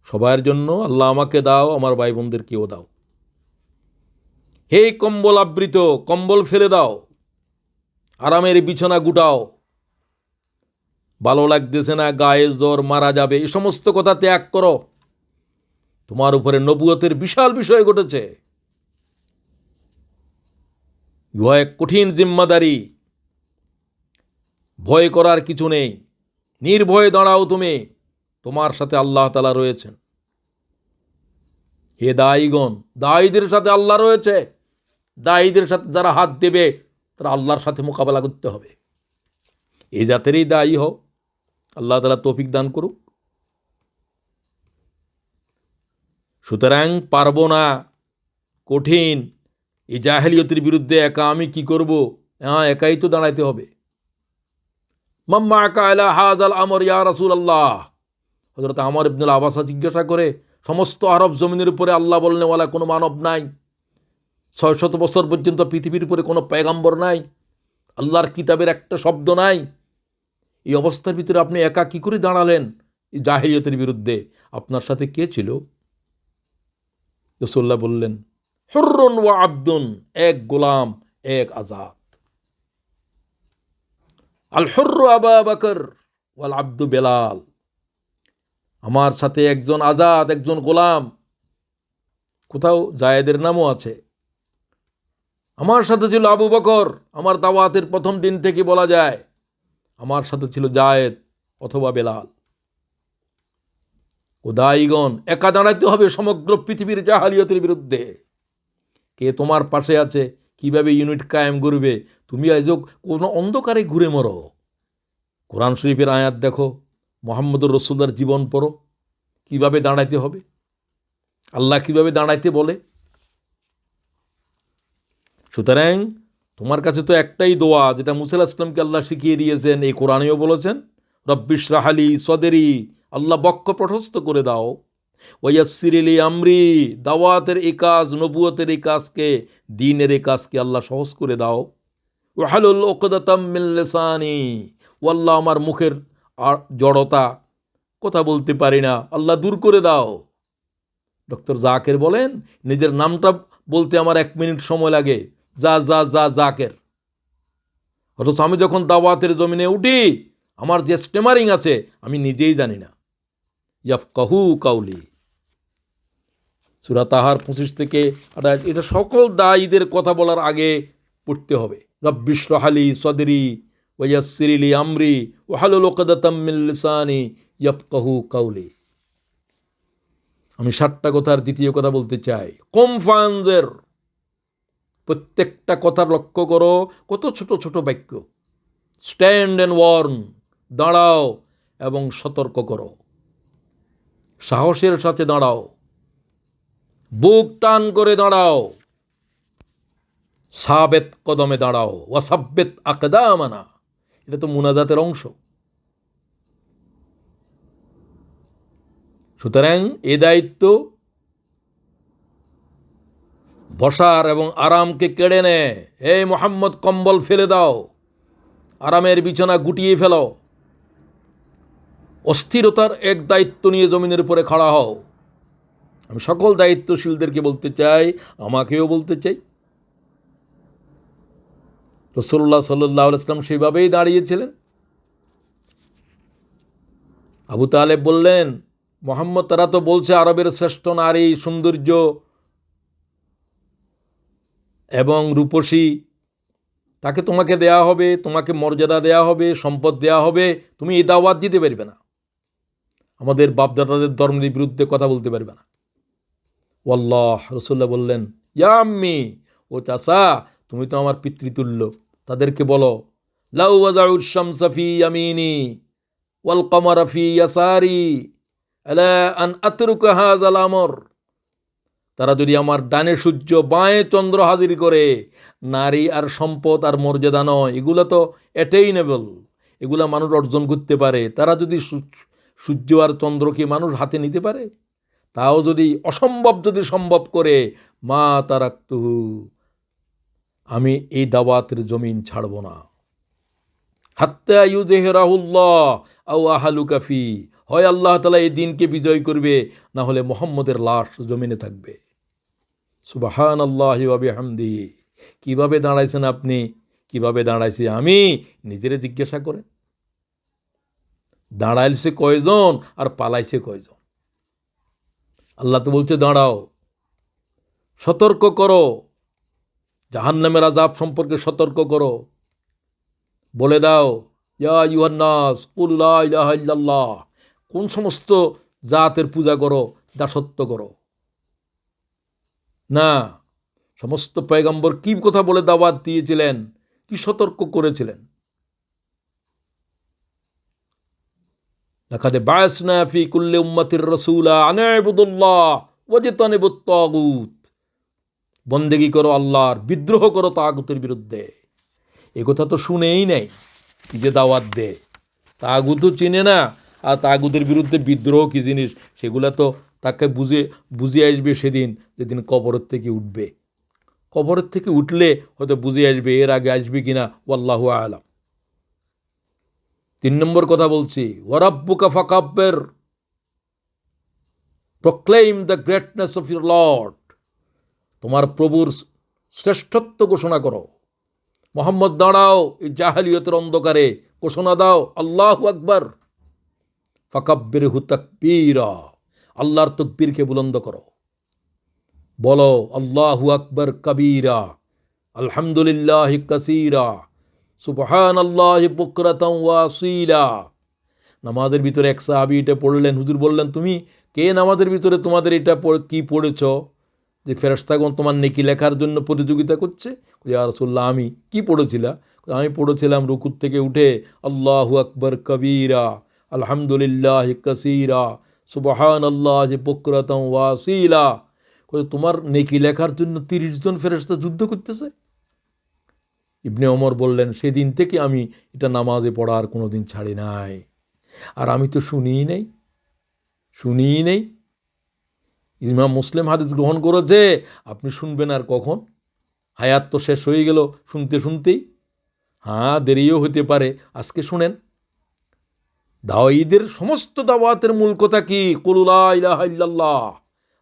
সবার জন্য আল্লাহ আমাকে দাও, আমার ভাই বোনদেরকেও দাও। হে কম্বল আবৃত, কম্বল ফেলে দাও, আরামের বিছানা গুটাও। ভালো লাগতেছে না, গায়ে জ্বর, মারা যাবে, এই সমস্ত কথা ত্যাগ করো। তোমার উপরে নবুয়তের বিশাল বিষয় ঘটেছে। ইহা এক কঠিন জিম্মাদারি। ভয় করার কিছু নেই, নির্ভয়ে দাঁড়াও তুমি, তোমার সাথে আল্লাহ তাআলা রয়েছেন। হে দায়ীগণ, দায়ীদের সাথে আল্লাহ রয়েছে। দায়ীদের সাথে যারা হাত দেবে তারা আল্লাহর সাথে মোকাবেলা করতে হবে। এই জাতেরই দায়ী হও। আল্লাহ তাআলা তৌফিক দান করুক। সুতরাং পারবো না, কঠিন। এই জাহেলিয়তের বিরুদ্ধে একা আমি কি করব? হ্যাঁ, একাই তো দাঁড়াইতে হবে। মাম্মাকা আলা হাযাল আমর ইয়া রাসূলুল্লাহ, হযরত আমর ইবনুল আবাসা জিজ্ঞাসা করে, সমস্ত আরব জমিনের উপরে আল্লাহ বলনেওয়ালা কোনো মানব নাই, 600 বছর পর্যন্ত পৃথিবীর উপরে কোনো পয়গম্বর নাই, আল্লাহর কিতাবের একটা শব্দ নাই, এই অবস্থার ভিতরে আপনি একা কি করে দাঁড়ালেন এই জাহেলিয়তের বিরুদ্ধে? আপনার সাথে কে ছিল? রাসূলুল্লাহ বললেন, হুররুন ওয়া আবদুন, এক গোলাম, এক আজাদ। আল হুররু আবু বকর ওয়াল আবদু বেলাল, আমার সাথে একজন আজাদ, একজন গোলাম। কোথাও জায়েদের নামও আছে। আমার সাথে ছিল আবু বকর, আমার দাওয়াতের প্রথম দিন থেকে বলা যায় আমার সাথে ছিল জায়েদ অথবা বেলাল। ও দায়ীগণ, একা দাঁড়াইতে হবে সমগ্র পৃথিবীর জাহালিয়তের বিরুদ্ধে। কে তোমার পাশে আছে? কিভাবে ইউনিট কায়েম করবে? তুমি আজ কোনো অন্ধকারে ঘুরে মরো। কোরআন শরীফের আয়াত দেখো, মুহাম্মদুর রাসূলুল্লাহর জীবন পড়ো, কিভাবে দাঁড়াইতে হবে, আল্লাহ কিভাবে দাঁড়াইতে বলে। সুতরাং তোমার কাছে তো একটাই দোয়া, যেটা মুসা আলাইহিস সালামকে আল্লাহ শিখিয়ে দিয়েছেন, এই কোরআনেও বলেছেন, রব্বিশরাহ লি সদরি, আল্লাহ বক্ষ প্রশস্ত করে দাও, ওয়াইয়াসসির লি আমরি, দাওয়াতের এই কাজ, নবুয়তের এই কাজকে, দ্বীনের এই কাজকে আল্লাহ সহজ করে দাও। ওয়াহলুল উকদাতাম মিন লিসানি, ও আল্লাহ আমার মুখের আর জড়তা, কথা বলতে পারি না, আল্লাহ দূর করে দাও। ডক্টর জাকের বলেন, নিজের নামটা বলতে আমার 1 মিনিট সময় লাগে, জাকের। অথচ আমি যখন দাওয়াতের জমিনে উঠি, আমার যে স্টেমারিং আছে আমি নিজেই জানি না। ইয়াফকাহু কাউলি, সূরা তাহার 25 থেকে 28, এটা সকল দায়ীদের কথা বলার আগে পড়তে হবে। রব্বিশরাহ লি সদরি ওয়াইয়াসসির লি আমরি ওয়াহলুল উকদাতাম মিন লিসানি ইয়াফকাহু কাওলি। আমি 7টা কথার দ্বিতীয় কথা বলতে চাই। কুম ফানজির, প্রত্যেকটা কথার লক্ষ্য করো, কত ছোট ছোট বাক্য। স্ট্যান্ড অ্যান্ড ওয়ার্ন, দাঁড়াও এবং সতর্ক করো, সাহসের সাথে দাঁড়াও, বুক টান করে দাঁড়াও, সাবেত কদমে দাঁড়াও, ওয়াসাব্বিত আকদামানা। এটা তো মুনাজাতের অংশ। সুতরাং এ দায়িত্ব বসার এবং আরামকে কেড়ে নেয়। এই মোহাম্মদ, কম্বল ফেলে দাও, আরামের বিছানা গুটিয়ে ফেলো, অস্থিরতার এক দায়িত্ব নিয়ে জমিনের উপরে খাড়া হও। আমি সকল দায়িত্বশীলদেরকে বলতে চাই, আমাকেও বলতে চাই, রাসূলুল্লাহ সাল্লাল্লাহু আলাইহি ওয়াসাল্লাম সেইভাবেই দাঁড়িয়েছিলেন। আবু তালেব বললেন, মোহাম্মদ, তারা তো বলছে আরবের শ্রেষ্ঠ নারী, সৌন্দর্য এবং রূপসী, তাকে তোমাকে দেয়া হবে, তোমাকে মর্যাদা দেয়া হবে, সম্পদ দেয়া হবে, তুমি এই দাওয়াত দিতে পারবে না, আমাদের বাপদাদাদের ধর্মের বিরুদ্ধে কথা বলতে পারবে না। ওয়াল্লাহ, রাসূলুল্লাহ বললেন, ইয়া আম্মি, ও চাচা, তুমি তো আমার পিতৃতুল্য, তাদেরকে বলো, লাউ ওয়াজাউশ শামসা ফি ইয়ামিনি ওয়াল কমারা ফি ইয়াসারি আলা আন আতরুকা হাযাল আমর। তারা যদি আমার ডানে সূর্য বাঁয়ে চন্দ্র হাজির করে, নারী আর সম্পদ আর মর্যাদা নয়, এগুলো তো অ্যাটেইনেবল, এগুলা মানুষ অর্জন করতে পারে। তারা যদি সূর্য আর চন্দ্রকে মানুষ হাতে নিতে পারে, তাও যদি অসম্ভব যদি সম্ভব করে, মা তারাকতুহু, আমি এই দাওয়াতের জমিন ছাড়ব না। হাত্তা ইউযহিরাহুল্লাহ আও আহলুকা ফি, হয় আল্লাহ তাআলা এই দিনকে বিজয় করবে, না হলে মুহাম্মদের লাশ জমিনে থাকবে। সুবহানাল্লাহি ওয়া বিহামদিহি। কিভাবে দাঁড়াইছেন আপনি, কিভাবে দাঁড়াইছি আমি, নিজেরে জিজ্ঞাসা করেন। দাঁড়াইছে কয়জন আর পালাইছে কয়জন? আল্লাহ তো বলছে দাঁড়াও, সতর্ক করো, জাহান্নামের আযাব সম্পর্কে সতর্ক করো, বলে দাও, ইয়া আইয়ুহান নাস কুল লা ইলাহা ইল্লাল্লাহ। কোন সমস্ত জাতের পূজা করো, দাসত্ব করো না। সমস্ত পয়গম্বর কি কথা বলে দাওয়াত দিয়েছিলেন, কি সতর্ক করেছিলেন। লাকাদ বা'আসনা ফি কুল্লি উম্মাতির রাসূলা আন ইবুদুল্লাহ ওয়াজতানিবুত তাগুত। বন্দেগী করো আল্লাহর, বিদ্রোহ করো তাগুতের বিরুদ্ধে। এ কথা তো শুনেই নাই, কি যে দাওয়াত দে, তাগুতও চিনে না, আর তাগুতের বিরুদ্ধে বিদ্রোহ কি জিনিস সেগুলা তো তাকে বুঝে আসবে সেদিন, যেদিন কবরের থেকে উঠবে। কবরের থেকে উঠলে হয়তো বুঝে আসবে, এর আগে আসবে কিনা ওয়াল্লাহু আলাম। 3 নম্বর কথা বলছি, ওয়ারাব্বুকা ফাকাব্বির, proclaim the greatness of your lord. তোমার প্রভুর শ্রেষ্ঠত্ব ঘোষণা করো। মোহাম্মদ, দাঁড়াও, এই জাহেলিয়তের অন্ধকারে ঘোষণা দাও, আল্লাহু আকবার। ফাকাব্বিরহু তাকবীরা, আল্লাহর তাকবীরকে বুলন্দ করো। বলো আল্লাহু আকবার কবীরা, আলহামদুলিল্লাহি কাসীরা, সুবহানাল্লাহি বুকরাতান ওয়া আসীলা। নামাজের ভিতরে এক সাহাবী এটা পড়লেন, হুজুর বললেন, তুমি কে নামাজের ভিতরে তোমাদের এটা কি পড়েছ, যে ফেরেশতাগণ তোমার নেকি লেখার জন্য প্রতিযোগিতা করছে? ইয়া রাসূলুল্লাহ, আমি কি পড়েছিলাম? আমি পড়েছিলাম রুকুর থেকে উঠে আল্লাহু আকবার কবীরা, আলহামদুলিল্লাহি কাসীরা, সুবহানাল্লাহি বুকরাতান ওয়া আসীলা। তোমার নেকি লেখার জন্য 30 জন ফেরেশতা যুদ্ধ করতেছে। ইবনে ওমর বললেন, সেদিন থেকে আমি এটা নামাজে পড়ার কোনো দিন ছাড়ি নাই। আর আমি তো শুনিই নেই। ইমাম মুসলিম হাদিস গ্রহণ করেছে, আপনি শুনবেন আর কখন? হায়াত তো শেষ হয়ে গেল শুনতেই। হ্যাঁ, দেরিও হতে পারে, আজকে শুনেন। ঈদের সমস্ত দাওয়াতের মূল কথা কি? কুল লা ইলাহা ইল্লাল্লাহ,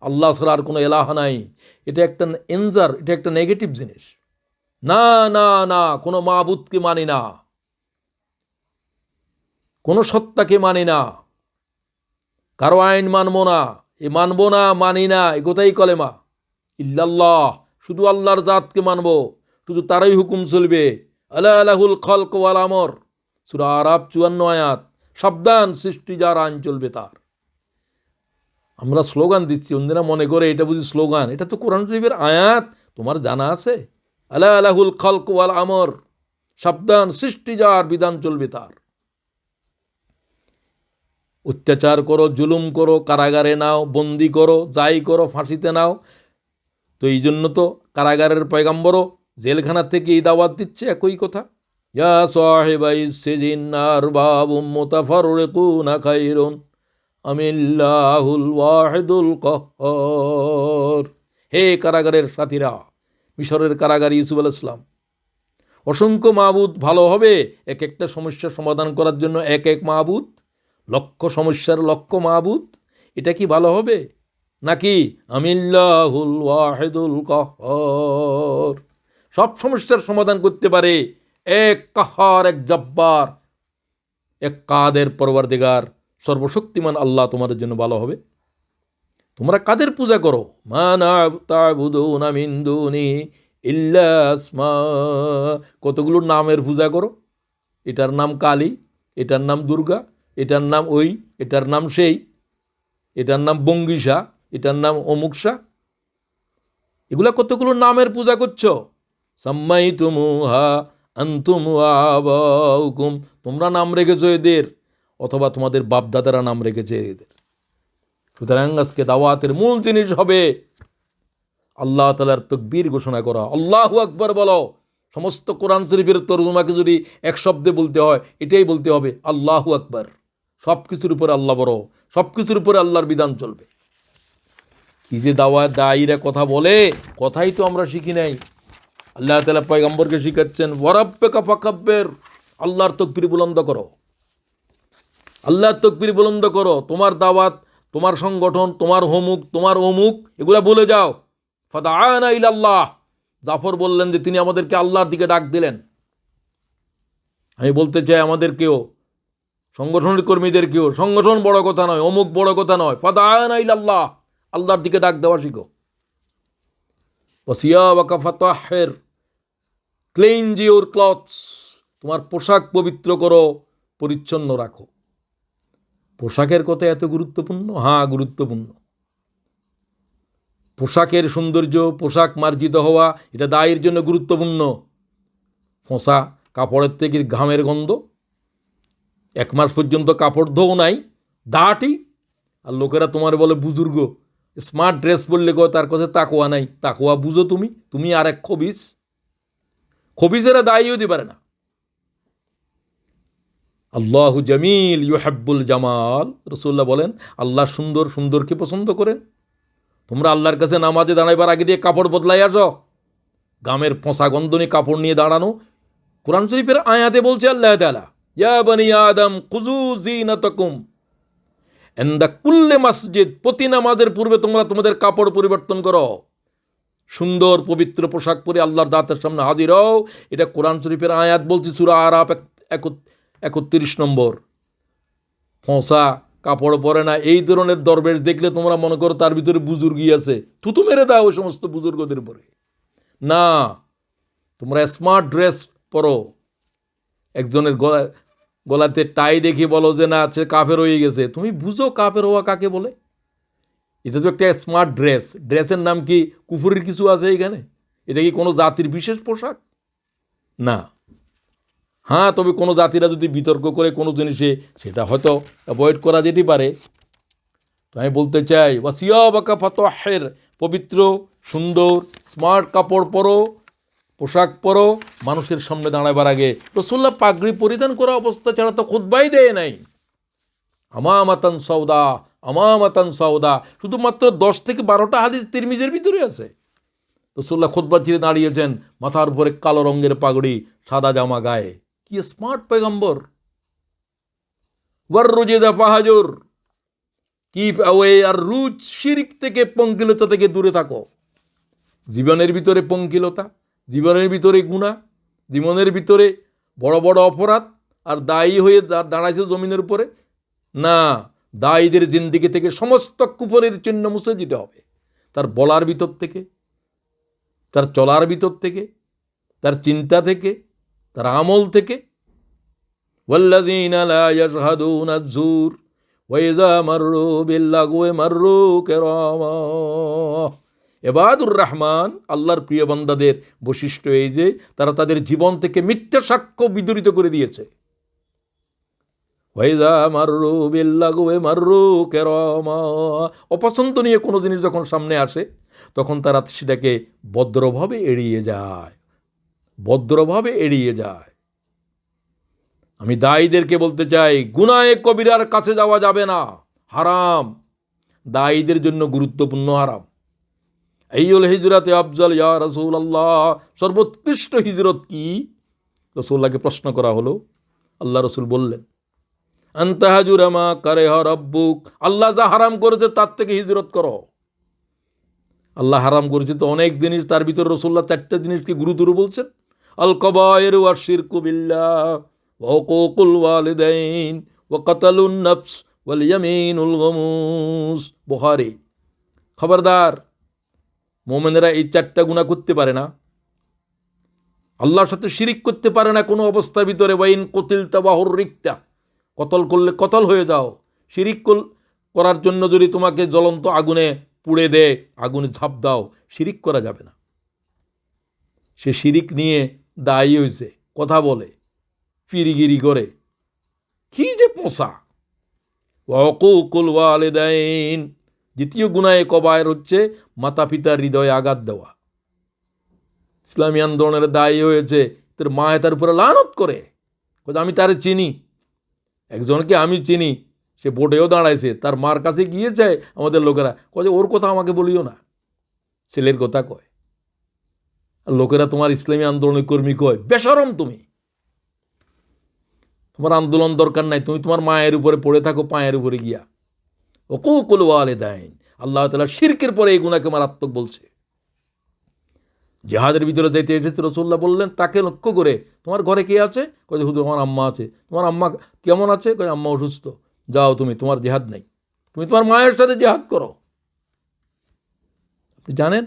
আল্লাহ ছাড়া আর কোনো এলাহ নাই। এটা একটা এনজার, এটা একটা নেগেটিভ জিনিস। না না না, কোনো মাবুদকে মানি না, কোনো সত্তাকে মানি না, কারো আইন মানবো না, মানবো না, মানি না, এ কথাই কলেমা। ইল্লাল্লাহ, শুধু আল্লাহর জাতকে মানবো, শুধু তারই হুকুম চলবে। আলা লাহুল খালক ওয়াল আমর। সূরা আরাফ 54 আয়াত, সাবধান সৃষ্টি যার আইন চলবে তার। আমরা স্লোগান দিচ্ছি, অন্যরা মনে করে এটা বুঝি স্লোগান, এটা তো কোরআন শরীফের আয়াত। তোমার জানা আছে? আলা আলাহুল খালক ওয়াল আমর, সাবধান সৃষ্টি যার বিধান চলবে তার। অত্যাচার করো, জুলুম করো, কারাগারে নাও, বন্দি করো, যাই করো, ফাঁসিতে নাও। তো এই জন্য তো কারাগারের পয়গাম্বরও জেলখানা থেকে এই দাওয়াত দিচ্ছে একই কথা, ইয়া সাহিবাই সিজিন আরবাবুম মুতাফাররিকুনা খায়রুন আমিল্লাহুল ওয়াহিদুল কাহ্হার। হে কারাগারের সাথীরা, মিশরের কারাগার ইউসুফ আলাইহিস সালাম, অসংখ্য মাবুদ ভালো হবে এক একটা সমস্যার সমাধান করার জন্য এক এক মাবুদ, লক্ষ সমস্যার লক্ষ মাবুদ, এটা কি ভালো হবে? নাকি আমিল্লাহুল ওয়াহিদুল কাহ্হার, সব সমস্যার সমাধান করতে পারে এক কাহ্হার, এক জব্বার, এক কাদের পরওয়ারদিগার, সর্বশক্তিমান আল্লাহ তোমাদের জন্য ভালো হবে? তোমরা কাদের পূজা করো? মা তা'বুদুনা মিন দুনি ইল্লা আসমা, কতগুলো নামের পূজা করো। এটার নাম কালী, এটার নাম দুর্গা, এটার নাম ওই, এটার নাম সেই, এটার নাম বঙ্গিসা, এটার নাম অমুকসা। এগুলা কতগুলো নামের পূজা করছো। সাম্মাইতুমুহা আনতুম ওয়া আবাউকুম, তোমরা নাম রেখেছো এদের, অথবা তোমাদের বাপদাদারা নাম রেখেছে এদের। সুতরাং আজকে দাওয়াতের মূল জিনিস হবে আল্লাহ তাআলার তাকবীর ঘোষণা করা, আল্লাহু আকবার বলো। সমস্ত কোরআন শরীফের তরজমাকে যদি এক শব্দে বলতে হয়, এটাই বলতে হবে, আল্লাহু আকবার। সব কিছুর উপরে আল্লাহ বড়, সব কিছুর উপরে আল্লাহর বিধান চলবে। কি যে দাওয়াত দায়ীরা কথা বলে, কথাই তো আমরা শিখি নাই। আল্লাহ তাআলা পয়গম্বরকে শিখাচ্ছেন, ওয়ারাব্বিকা ফাকাব্বির, আল্লাহর তাকবীর বুলন্দ করো, আল্লাহর তাকবীর বুলন্দ করো। তোমার দাওয়াত, তোমার সংগঠন, তোমার অমুক, তোমার অমুক, এগুলা বলে যাও। ফাদাআনা ইলাল্লাহ, জাফর বললেন যে তিনি আমাদেরকে আল্লাহর দিকে ডাক দিলেন। আমি বলতে চাই আমাদেরকেও, সংগঠনের কর্মীদেরকেও, সংগঠন বড় কথা নয়, অমুক বড় কথা নয়, ফাদাআনা ইলাল্লাহ, আল্লাহর দিকে ডাক দেওয়া শিখো। ওয়াসিয়াবাকা ফাতাহহির, ক্লিনজ ইউর ক্লথস, তোমার পোশাক পবিত্র করো, পরিচ্ছন্ন রাখো। পোশাকের কথা এত গুরুত্বপূর্ণ? হ্যাঁ, গুরুত্বপূর্ণ। পোশাকের সৌন্দর্য, পোশাক মার্জিত হওয়া, এটা দায়ের জন্য গুরুত্বপূর্ণ। ফোঁসা কাপড়ের থেকে ঘামের গন্ধ, 1 মাস পর্যন্ত কাপড় ধোও নাই, দাঁটি। আর লোকেরা তোমার বলে বুজুর্গ, স্মার্ট ড্রেস পরলে গো তার কাছে তাকওয়া নাই। তাকওয়া বুঝো তুমি? তুমি আর এক খবিস। খবিসেরা দায়ীও দিতে পারে না। আল্লাহু জামিল ইউহিব্বুল জামাল, রাসূলুল্লাহ বলেন আল্লাহ সুন্দর, সুন্দরকে পছন্দ করেন। তোমরা আল্লাহর কাছে নামাজে দাঁড়াইবার আগে দিয়ে কাপড় বদলাই আসো, গামের পচা গন্ধ নিয়ে কাপড় নিয়ে দাঁড়ানো। কোরআন শরীফের আয়াতে বলছে আল্লাহ তাআলা, ইয়া বনি আদম খুযু যিনাতাকুম ইনদা কুল্লি মসজিদ, প্রতি নামাজের পূর্বে তোমরা তোমাদের কাপড় পরিবর্তন করো, সুন্দর পবিত্র পোশাক পরে আল্লাহর দাঁতের সামনে হাজির হও। এটা কোরআন শরীফের আয়াত বলছি, সূরা আরাফ 31 নম্বর। ফোঁসা কাপড় পরে না এই ধরনের দরবেশ দেখলে তোমরা মনে করো তার ভিতরে বুজুর্গি আছে, থুতু মেরে দাও ওই সমস্ত বুজুর্গদের উপরে। না, তোমরা স্মার্ট ড্রেস পরো। একজনের গলাতে টাই দেখে বলো যে না সে কাফের হয়ে গেছে, তুমি বুঝো কাফের হওয়া কাকে বলে? এটা তো একটা স্মার্ট ড্রেস। ড্রেসের নাম কি কুফুরির কিছু আছে এখানে? এটা কি কোনো জাতির বিশেষ পোশাক? না। হ্যাঁ, তবে কোনো জাতিরা যদি বিতর্ক করে কোনো জিনিসে, সেটা হয়তো অ্যাভয়েড করা যেতে পারে। তো আমি বলতে চাই, ওয়াসিয়াবাকা ফাতাহহির, পবিত্র সুন্দর স্মার্ট কাপড় পরো, পোশাক পরো। মানুষের সামনে দাঁড়াবার আগে রাসূলুল্লাহ পাগড়ি পরিধান করা অবস্থা ছাড়া তো খুতবাই দেয় নাই। আমামাতান সাউদা, আমামাতান সাউদা, শুধুমাত্র 10 থেকে 12টা হাদিস তিরমিজির ভিতরে আছে। রাসূলুল্লাহ খুতবা ছিঁড়ে দাঁড়িয়েছেন, মাথার উপরে কালো রঙের পাগড়ি, সাদা জামা গায়ে। কি স্মার্ট পয়গম্বর! ওয়াররুজিদা ফাহাজুর, কিপ অ্যাওয়ে, আর রুজ, শিরক থেকে, পঙ্কিলতা থেকে দূরে থাকো। জীবনের ভিতরে পঙ্কিলতা, জীবনের ভিতরে গুনাহ, জীবনের ভিতরে বড় বড় অপরাধ, আর দায়ী হয়ে দাঁড়াইছে জমিনের উপরে। না, দায়ীদের জিন্দিগি থেকে সমস্ত কুফরের চিহ্ন মুছে দিতে হবে। তার বলার ভিতর থেকে, তার চলার ভিতর থেকে, তার চিন্তা থেকে, তার আমল থেকে। ওয়াল্লাযীনা লা ইয়াশহাদুনা আয-যুর ওয়া ইযা মাররু বিল-লাগওয়ি মাররু কিরামা। ইবাদুর রহমান আল্লাহর প্রিয় বান্দাদের বৈশিষ্ট্য এই যে তারা তাদের জীবন থেকে মিথ্যা সাক্ষ্য বিদরিত করে দিয়েছে। ওয়া ইযা মাররু বিল-লাগওয়ি মাররু কিরামা। অপছন্দ নিয়ে কোনো জিনিস যখন সামনে আসে তখন তারা সেটাকে ভদ্রভাবে এড়িয়ে যায়, ভদ্রভাবে এড়িয়ে যায়। আমি দায়ীদেরকে বলতে চাই, গুনাহে কবিরার কাছে যাওয়া যাবে না, হারাম, দায়ীদের জন্য গুরুত্বপূর্ণ হারাম। আইয়ুল হিজরাতে আফজাল ইয়া রাসূলুল্লাহ, সর্বোৎকৃষ্ট হিজরত কি? রাসূলুল্লাহকে প্রশ্ন করা হলো। আল্লাহ রাসূল বললেন, আনতা হাজুরা মা কারাহা রাব্বুক, আল্লাহ যা হারাম করেছে তার থেকে হিজরত করো। আল্লাহ হারাম করেছে তো অনেক জিনিস, তার ভিতর রাসূলুল্লাহ 4টা জিনিসকে গুরুতর বলছেন। আল কাবায়ের ওয়া শিরকু বিল্লাহ ওয়া হুকুকুল ওয়ালিদাইন ওয়া কাতালুন নাফস ওয়াল ইয়ামিনুল গামুস। বুখারী। খবরদার, মুমিনেরা এই 4টা গুনাহ করতে পারে না, আল্লাহর সাথে শিরিক করতে পারে না কোনো অবস্থার ভিতরে। ওয়াইন কুতিলতা ওয়া হুররিকতা, কতল করলে কতল হয়ে যাও। শিরিক করার জন্য যদি তোমাকে জ্বলন্ত আগুনে পুড়ে দেয়, আগুনে ঝাঁপ দাও, শিরিক করা যাবে না। সে শিরিক নিয়ে দায়ী হয়েছে, কথা বলে, ফিরিগিরি করে, কি যে পোষা। ওয়া হুকুকুল ওয়ালিদাইন, দ্বিতীয় গুনাহে কবায়ের হচ্ছে মাতা পিতার হৃদয়ে আঘাত দেওয়া। ইসলামী আন্দোলনের দায়ী হয়েছে, তোর মা তার উপরে লানত করে, আমি তারে চিনি, একজনকে আমি চিনি, সে বোর্ডেও দাঁড়াইছে, তার মার কাছে গিয়েছে আমাদের লোকেরা, কয়ে ওর কথা আমাকে বলিও না, ছেলের কথা কয়। আর লোকেরা তোমার ইসলামী আন্দোলনের কর্মী কয়, বেশরম তুমি, তোমার আন্দোলন দরকার নাই, তুমি তোমার মায়ের উপরে পড়ে থাকো, পায়ের উপরে গিয়া। হুকুকুল ওয়ালিদাইন, আল্লাহ তাআলা শিরকের পরে এই গুনাহকে মারাত্মক বলছে। জিহাদের ভিতরে যাইতে এসেছে, রাসূলুল্লাহ বললেন তাকে লক্ষ্য করে, তোমার ঘরে কে আছে? কয় হুজুর আমার আম্মা আছে। তোমার আম্মা কেমন আছে? কয় আম্মা অসুস্থ। যাও তুমি, তোমার জিহাদ নাই, তুমি তোমার মায়ের সাথে জিহাদ করো। আপনি জানেন,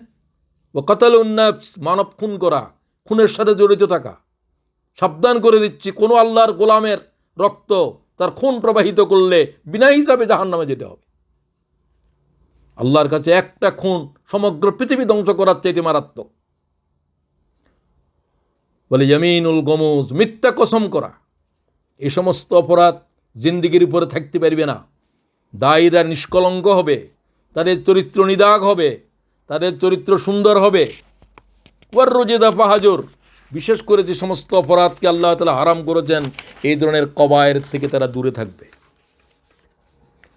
ও কাতালুন নাফস, মানব খুন করা, খুনের সাথে জড়িত থাকা। সাবধান করে দিচ্ছি, কোনো আল্লাহর গোলামের রক্ত তার খুন প্রবাহিত করলে বিনা হিসাবে জাহান্নামে যেতে হবে। আল্লাহর কাছে একটা খুন সমগ্র পৃথিবী ধ্বংস করার চাইতে মারাত্মক। বলে ইয়ামিনুল গমুজ, মিথ্যা কসম করা। এই সমস্ত অপরাধ জিন্দিগির উপরে থাকতে পারবে না। দায়ীরা নিষ্কলঙ্ক হবে, তাদের চরিত্র নিদাগ হবে, তাদের চরিত্র সুন্দর হবে। ওয়ার রোজেদা ফাহাজুর, বিশেষ করে যে সমস্ত অপরাধকে আল্লাহ তাআলা হারাম করেছেন, এই ধরনের কবায়ের থেকে তারা দূরে থাকবে।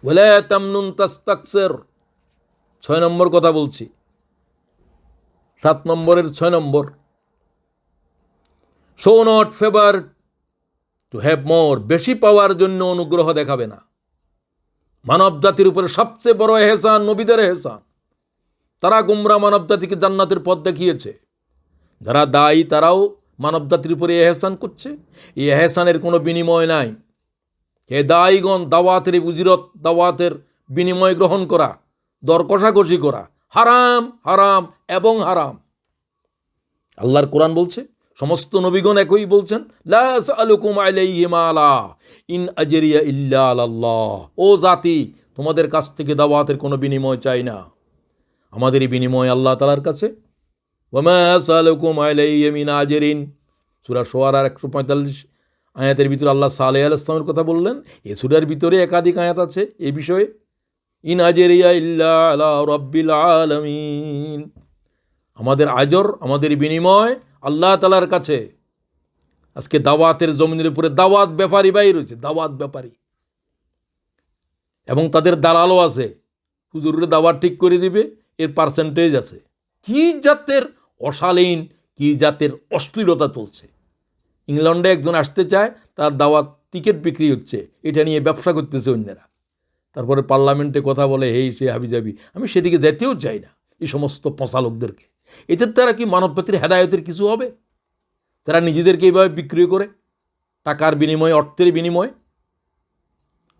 ওয়ালা তামনুন তাস্তাকসির, 6 নম্বর কথা বলছি, 7 নম্বরের 6 নম্বর। Show not favour to have more, বেশি পাওয়ার জন্য অনুগ্রহ দেখাবে না। মানব জাতির উপরে সবচেয়ে বড় এহসান নবীদের এহসান। তারা গুমরা মানব জাতিকে জান্নাতের পথ দেখিয়েছে। যারা দায়ী তারাও মানব জাতির উপরে এহসান করছে, এই এহসানের কোনো বিনিময় নাই। এ দায়ীগণ দাওয়াতের উজিরত, দাওয়াতের বিনিময় গ্রহণ করা, দর কষাকষি করা, হারাম হারাম এবং হারাম। আল্লাহর কোরআন বলছে, সমস্ত নবীগণ একই বলছেন, লা আসআলুকুম আলাইহি মালা ইন আজরিয়া ইল্লা আলাল্লাহ। ও জাতি, তোমাদের কাছ থেকে দাওয়াতের কোনো বিনিময় চাই না, আমাদের এই বিনিময় আল্লাহ তাআলার কাছে। ওয়া মা আসআলুকুম আলাইহি মিন আজরিন, সূরা শুআরার 145 আয়াতের ভিতরে আল্লাহ সালেহ আলাইহিস সালামের কথা বললেন। এই সূরার ভিতরে একাধিক আয়াত আছে এই বিষয়ে। ইন আজরিয়া ইল্লা আলা রাব্বিল আলামিন, আমাদের আজর, আমাদের বিনিময় আল্লাহ তাআলার কাছে। আজকে দাওয়াতের জমিনের উপরে দাওয়াত ব্যাপারী বাইর হয়েছে, দাওয়াত ব্যাপারী, এবং তাদের দালালও আছে। হুজুরের দাওয়াত ঠিক করে দিবে, এর পার্সেন্টেজ আছে। কি জাতের অশালীন, কি জাতের অশ্লীলতা চলছে। ইংল্যান্ডে একজন আসতে চায়, তার দাওয়াত টিকিট বিক্রি হচ্ছে, এটা নিয়ে ব্যবসা করতেছে অন্যেরা। তারপরে পার্লামেন্টে কথা বলে, হেই সে হাবিজাবি। আমি সেদিকে যেতেও চাই না এই সমস্ত পচা লোকদেরকে। এদের দ্বারা কি মানবজাতির হেদায়েতের কিছু হবে? তারা নিজেদেরকে এইভাবে বিক্রি করে, টাকার বিনিময়ে, অর্থের বিনিময়ে।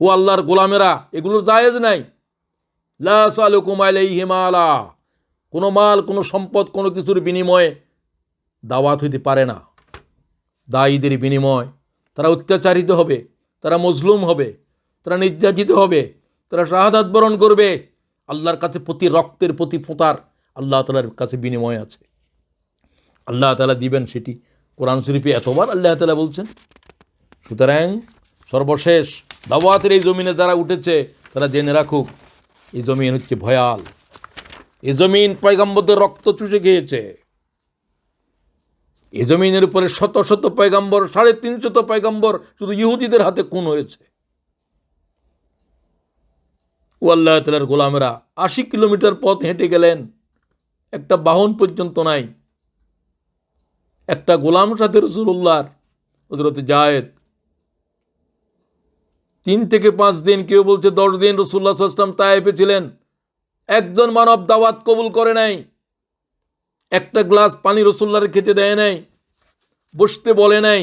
ও আল্লাহর গোলামেরা, এগুলোর জায়েজ নাই। লা আসআলুকুম আলাইহি মালা, কোনো মাল, কোনো সম্পদ, কোনো কিছুর বিনিময়ে দাওয়াত হইতে পারে না। দায়ীদের বিনিময় তারা অত্যাচারিত হবে, তারা মজলুম হবে, তারা নির্যাতিত হবে, তারা শাহাদাত বরণ করবে। আল্লাহর কাছে প্রতি রক্তের প্রতি ফোঁতার আল্লাহ তাআলার কাছে বিনিময় আছে। আল্লাহ তাআলা দিবেন সেটি কোরআন শরীফে এতবার আল্লাহ তাআলা বলছেন। সুতরাং সর্বশেষ দাওয়াতের এই জমিনে যারা উঠেছে তারা জেনে রাখুক, এই জমিন হচ্ছে ভয়াল। এই জমিন পয়গম্বরদের রক্ত চুষে খেয়েছে। এই জমিনের উপরে শত শত পয়গম্বর, 350 পয়গম্বর শুধু ইহুদিদের হাতে খুন হয়েছে। ও আল্লাহ তাআলার গোলামেরা 80 কিলোমিটার পথ হেঁটে গেলেন, একটা বাহন পর্যন্ত নাই। একটা গোলাম সাথে রাসূলুল্লাহর, হযরত যায়েদ 3 থেকে 5 দিন, কেউ বলছে 10 দিন রাসূলুল্লাহ সাল্লাল্লাহু আলাইহি ওয়াসাল্লাম তায়েফে ছিলেন। একজন মানব দাওয়াত কবুল করে নাই। একটা গ্লাস পানি রাসূলুল্লাহর খেতে দেয় নাই, বসতে বলে নাই।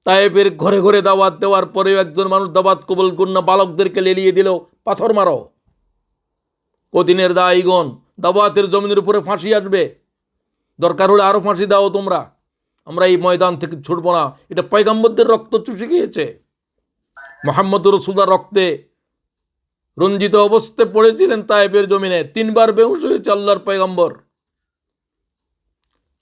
তায়েফের ঘরে ঘরে দাওয়াত দেওয়ার পরেও একজন মানুষ দাওয়াত কবুল করল না। বালকদেরকে লেলিয়ে দিল, পাথর মারো। কদিনের দায়ীগণ, দাওয়াতের জমিনের উপরে ফাঁসি আসবে, দরকার হলে আরো ফাঁসি দাও তোমরা, আমরা এই ময়দান থেকে ছুটবো না। এটা পয়গম্বরদের রক্ত চুষে গিয়েছে। মুহাম্মদ রাসূলুল্লাহ রক্তে রঞ্জিত অবস্থায় পড়েছিলেন তায়েফের জমিনে, 3 বার বেহুশ হয়েছে আল্লাহর পয়গম্বর।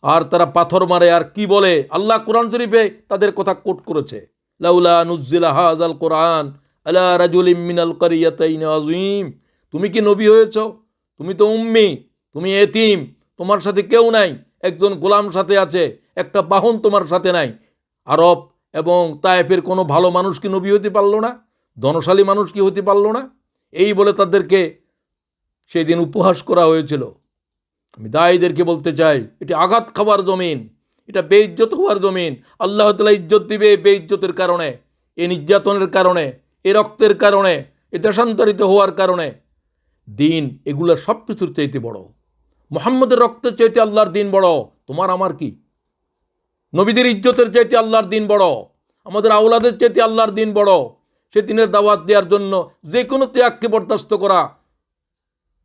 আর তারা পাথর মারে আর কি বলে। আল্লাহ কোরআন শরীফে তাদের কথা কোট করেছে, লাউলা নুজ্জিলা হাযাল কোরআন আলা রাজুলিম মিনাল কারিয়াতাইন আযীম। তুমি কি নবী হয়েছ? তুমি তো উম্মি, তুমি এতিম, তোমার সাথে কেউ নাই, একজন গোলাম সাথে আছে, একটা বাহন তোমার সাথে নাই। আরব এবং তায়েফের কোনো ভালো মানুষ কি নবী হতে পারলো না? ধনশালী মানুষ কি হতে পারলো না? এই বলে তাদেরকে সেই দিন উপহাস করা হয়েছিল। আমি দায়ীদেরকে বলতে চাই, এটি আঘাত খাওয়ার জমিন, এটা বেইজ্জত হওয়ার জমিন। আল্লাহ তাআলা ইজ্জত দিবে বেইজ্জতের কারণে, এ নির্যাতনের কারণে, এ রক্তের কারণে, এ দেশান্তরিত হওয়ার কারণে। দিন এগুলো সব কিছুর চাইতে বড়। মুহাম্মদের রক্তের চাইতে আল্লাহর দিন বড়। তোমার আমার কি? নবীদের ইজ্জতের চাইতে আল্লাহর দিন বড়, আমাদের আওলাদের চাইতে আল্লাহর দিন বড়। সে দিনের দাওয়াত দেওয়ার জন্য যে কোনো ত্যাগকে বরদাস্ত করা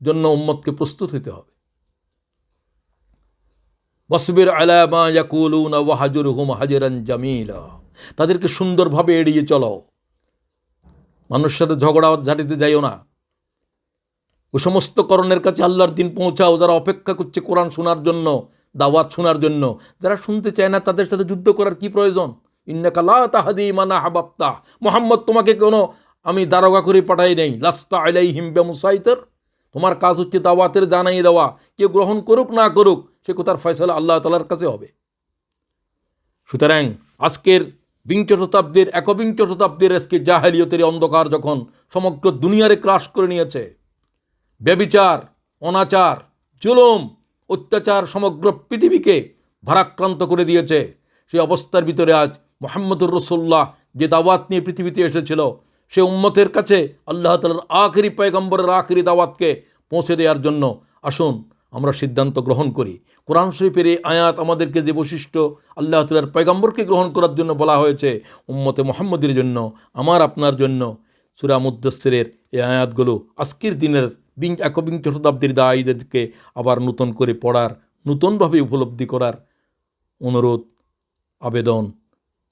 জন্য উম্মতকে প্রস্তুত হতে হবে। ওয়াসবির আলা মা ইয়াকুলুনা ওয়াহজুরহুম হাজরান জামিলা। তাদেরকে সুন্দরভাবে এড়িয়ে চলো। মানুষের সাথে ঝগড়া ঝাঁটিতে যাইও না। ও সমস্ত করণের কাছে আল্লাহর দিন পৌঁছাও যারা অপেক্ষা করছে কোরআন শোনার জন্য, দাওয়াত শোনার জন্য। যারা শুনতে চায় না তাদের সাথে যুদ্ধ করার কি প্রয়োজন? ইন্নাকা লা তাহদি মান আহবাবতা। মুহাম্মদ তোমাকে কোনো আমি দারোগা করে পাঠাই নেই। লাস্তা আলাইহিম বিমুসাইতির। তোমার কাজ হচ্ছে দাওয়াতের জানাই দেওয়া। কেউ গ্রহণ করুক না করুক সে কথার ফয়সালা আল্লাহ তাআলার কাছে হবে। সুতরাং আজকের একবিংশ শতাব্দীর আজকে জাহেলিয়তের অন্ধকার যখন সমগ্র দুনিয়ারে ক্রাশ করে নিয়েছে, ব্যভিচার, অনাচার, জুলুম, অত্যাচার সমগ্র পৃথিবীকে ভারাক্রান্ত করে দিয়েছে, সেই অবস্থার ভিতরে আজ মুহাম্মদুর রাসূলুল্লাহ যে দাওয়াত নিয়ে পৃথিবীতে এসেছিল, সে উম্মতের কাছে আল্লাহ তাআলার আখিরি পয়গম্বরের আখিরি দাওয়াতকে পৌঁছে দেওয়ার জন্য আসুন আমরা সিদ্ধান্ত গ্রহণ করি। কোরআন শরীফের এই আয়াত আমাদেরকে যে বৈশিষ্ট্য আল্লাহ তাআলার পয়গম্বরকে গ্রহণ করার জন্য বলা হয়েছে, উম্মতে মুহাম্মদের জন্য, আমার আপনার জন্য, সূরা মুদ্দাসসিরের এই আয়াতগুলো আজকের দিনের একবিংশ শতাব্দীর দায়ীদেরকে আবার নতুন করে পড়ার, নতুনভাবে উপলব্ধি করার অনুরোধ, আবেদন,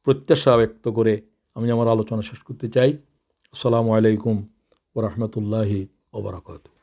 প্রত্যাশা ব্যক্ত করে আমি আমার আলোচনা শেষ করতে চাই। আসসালামু আলাইকুম ওয়া রাহমাতুল্লাহি ওয়া বারাকাতুহু।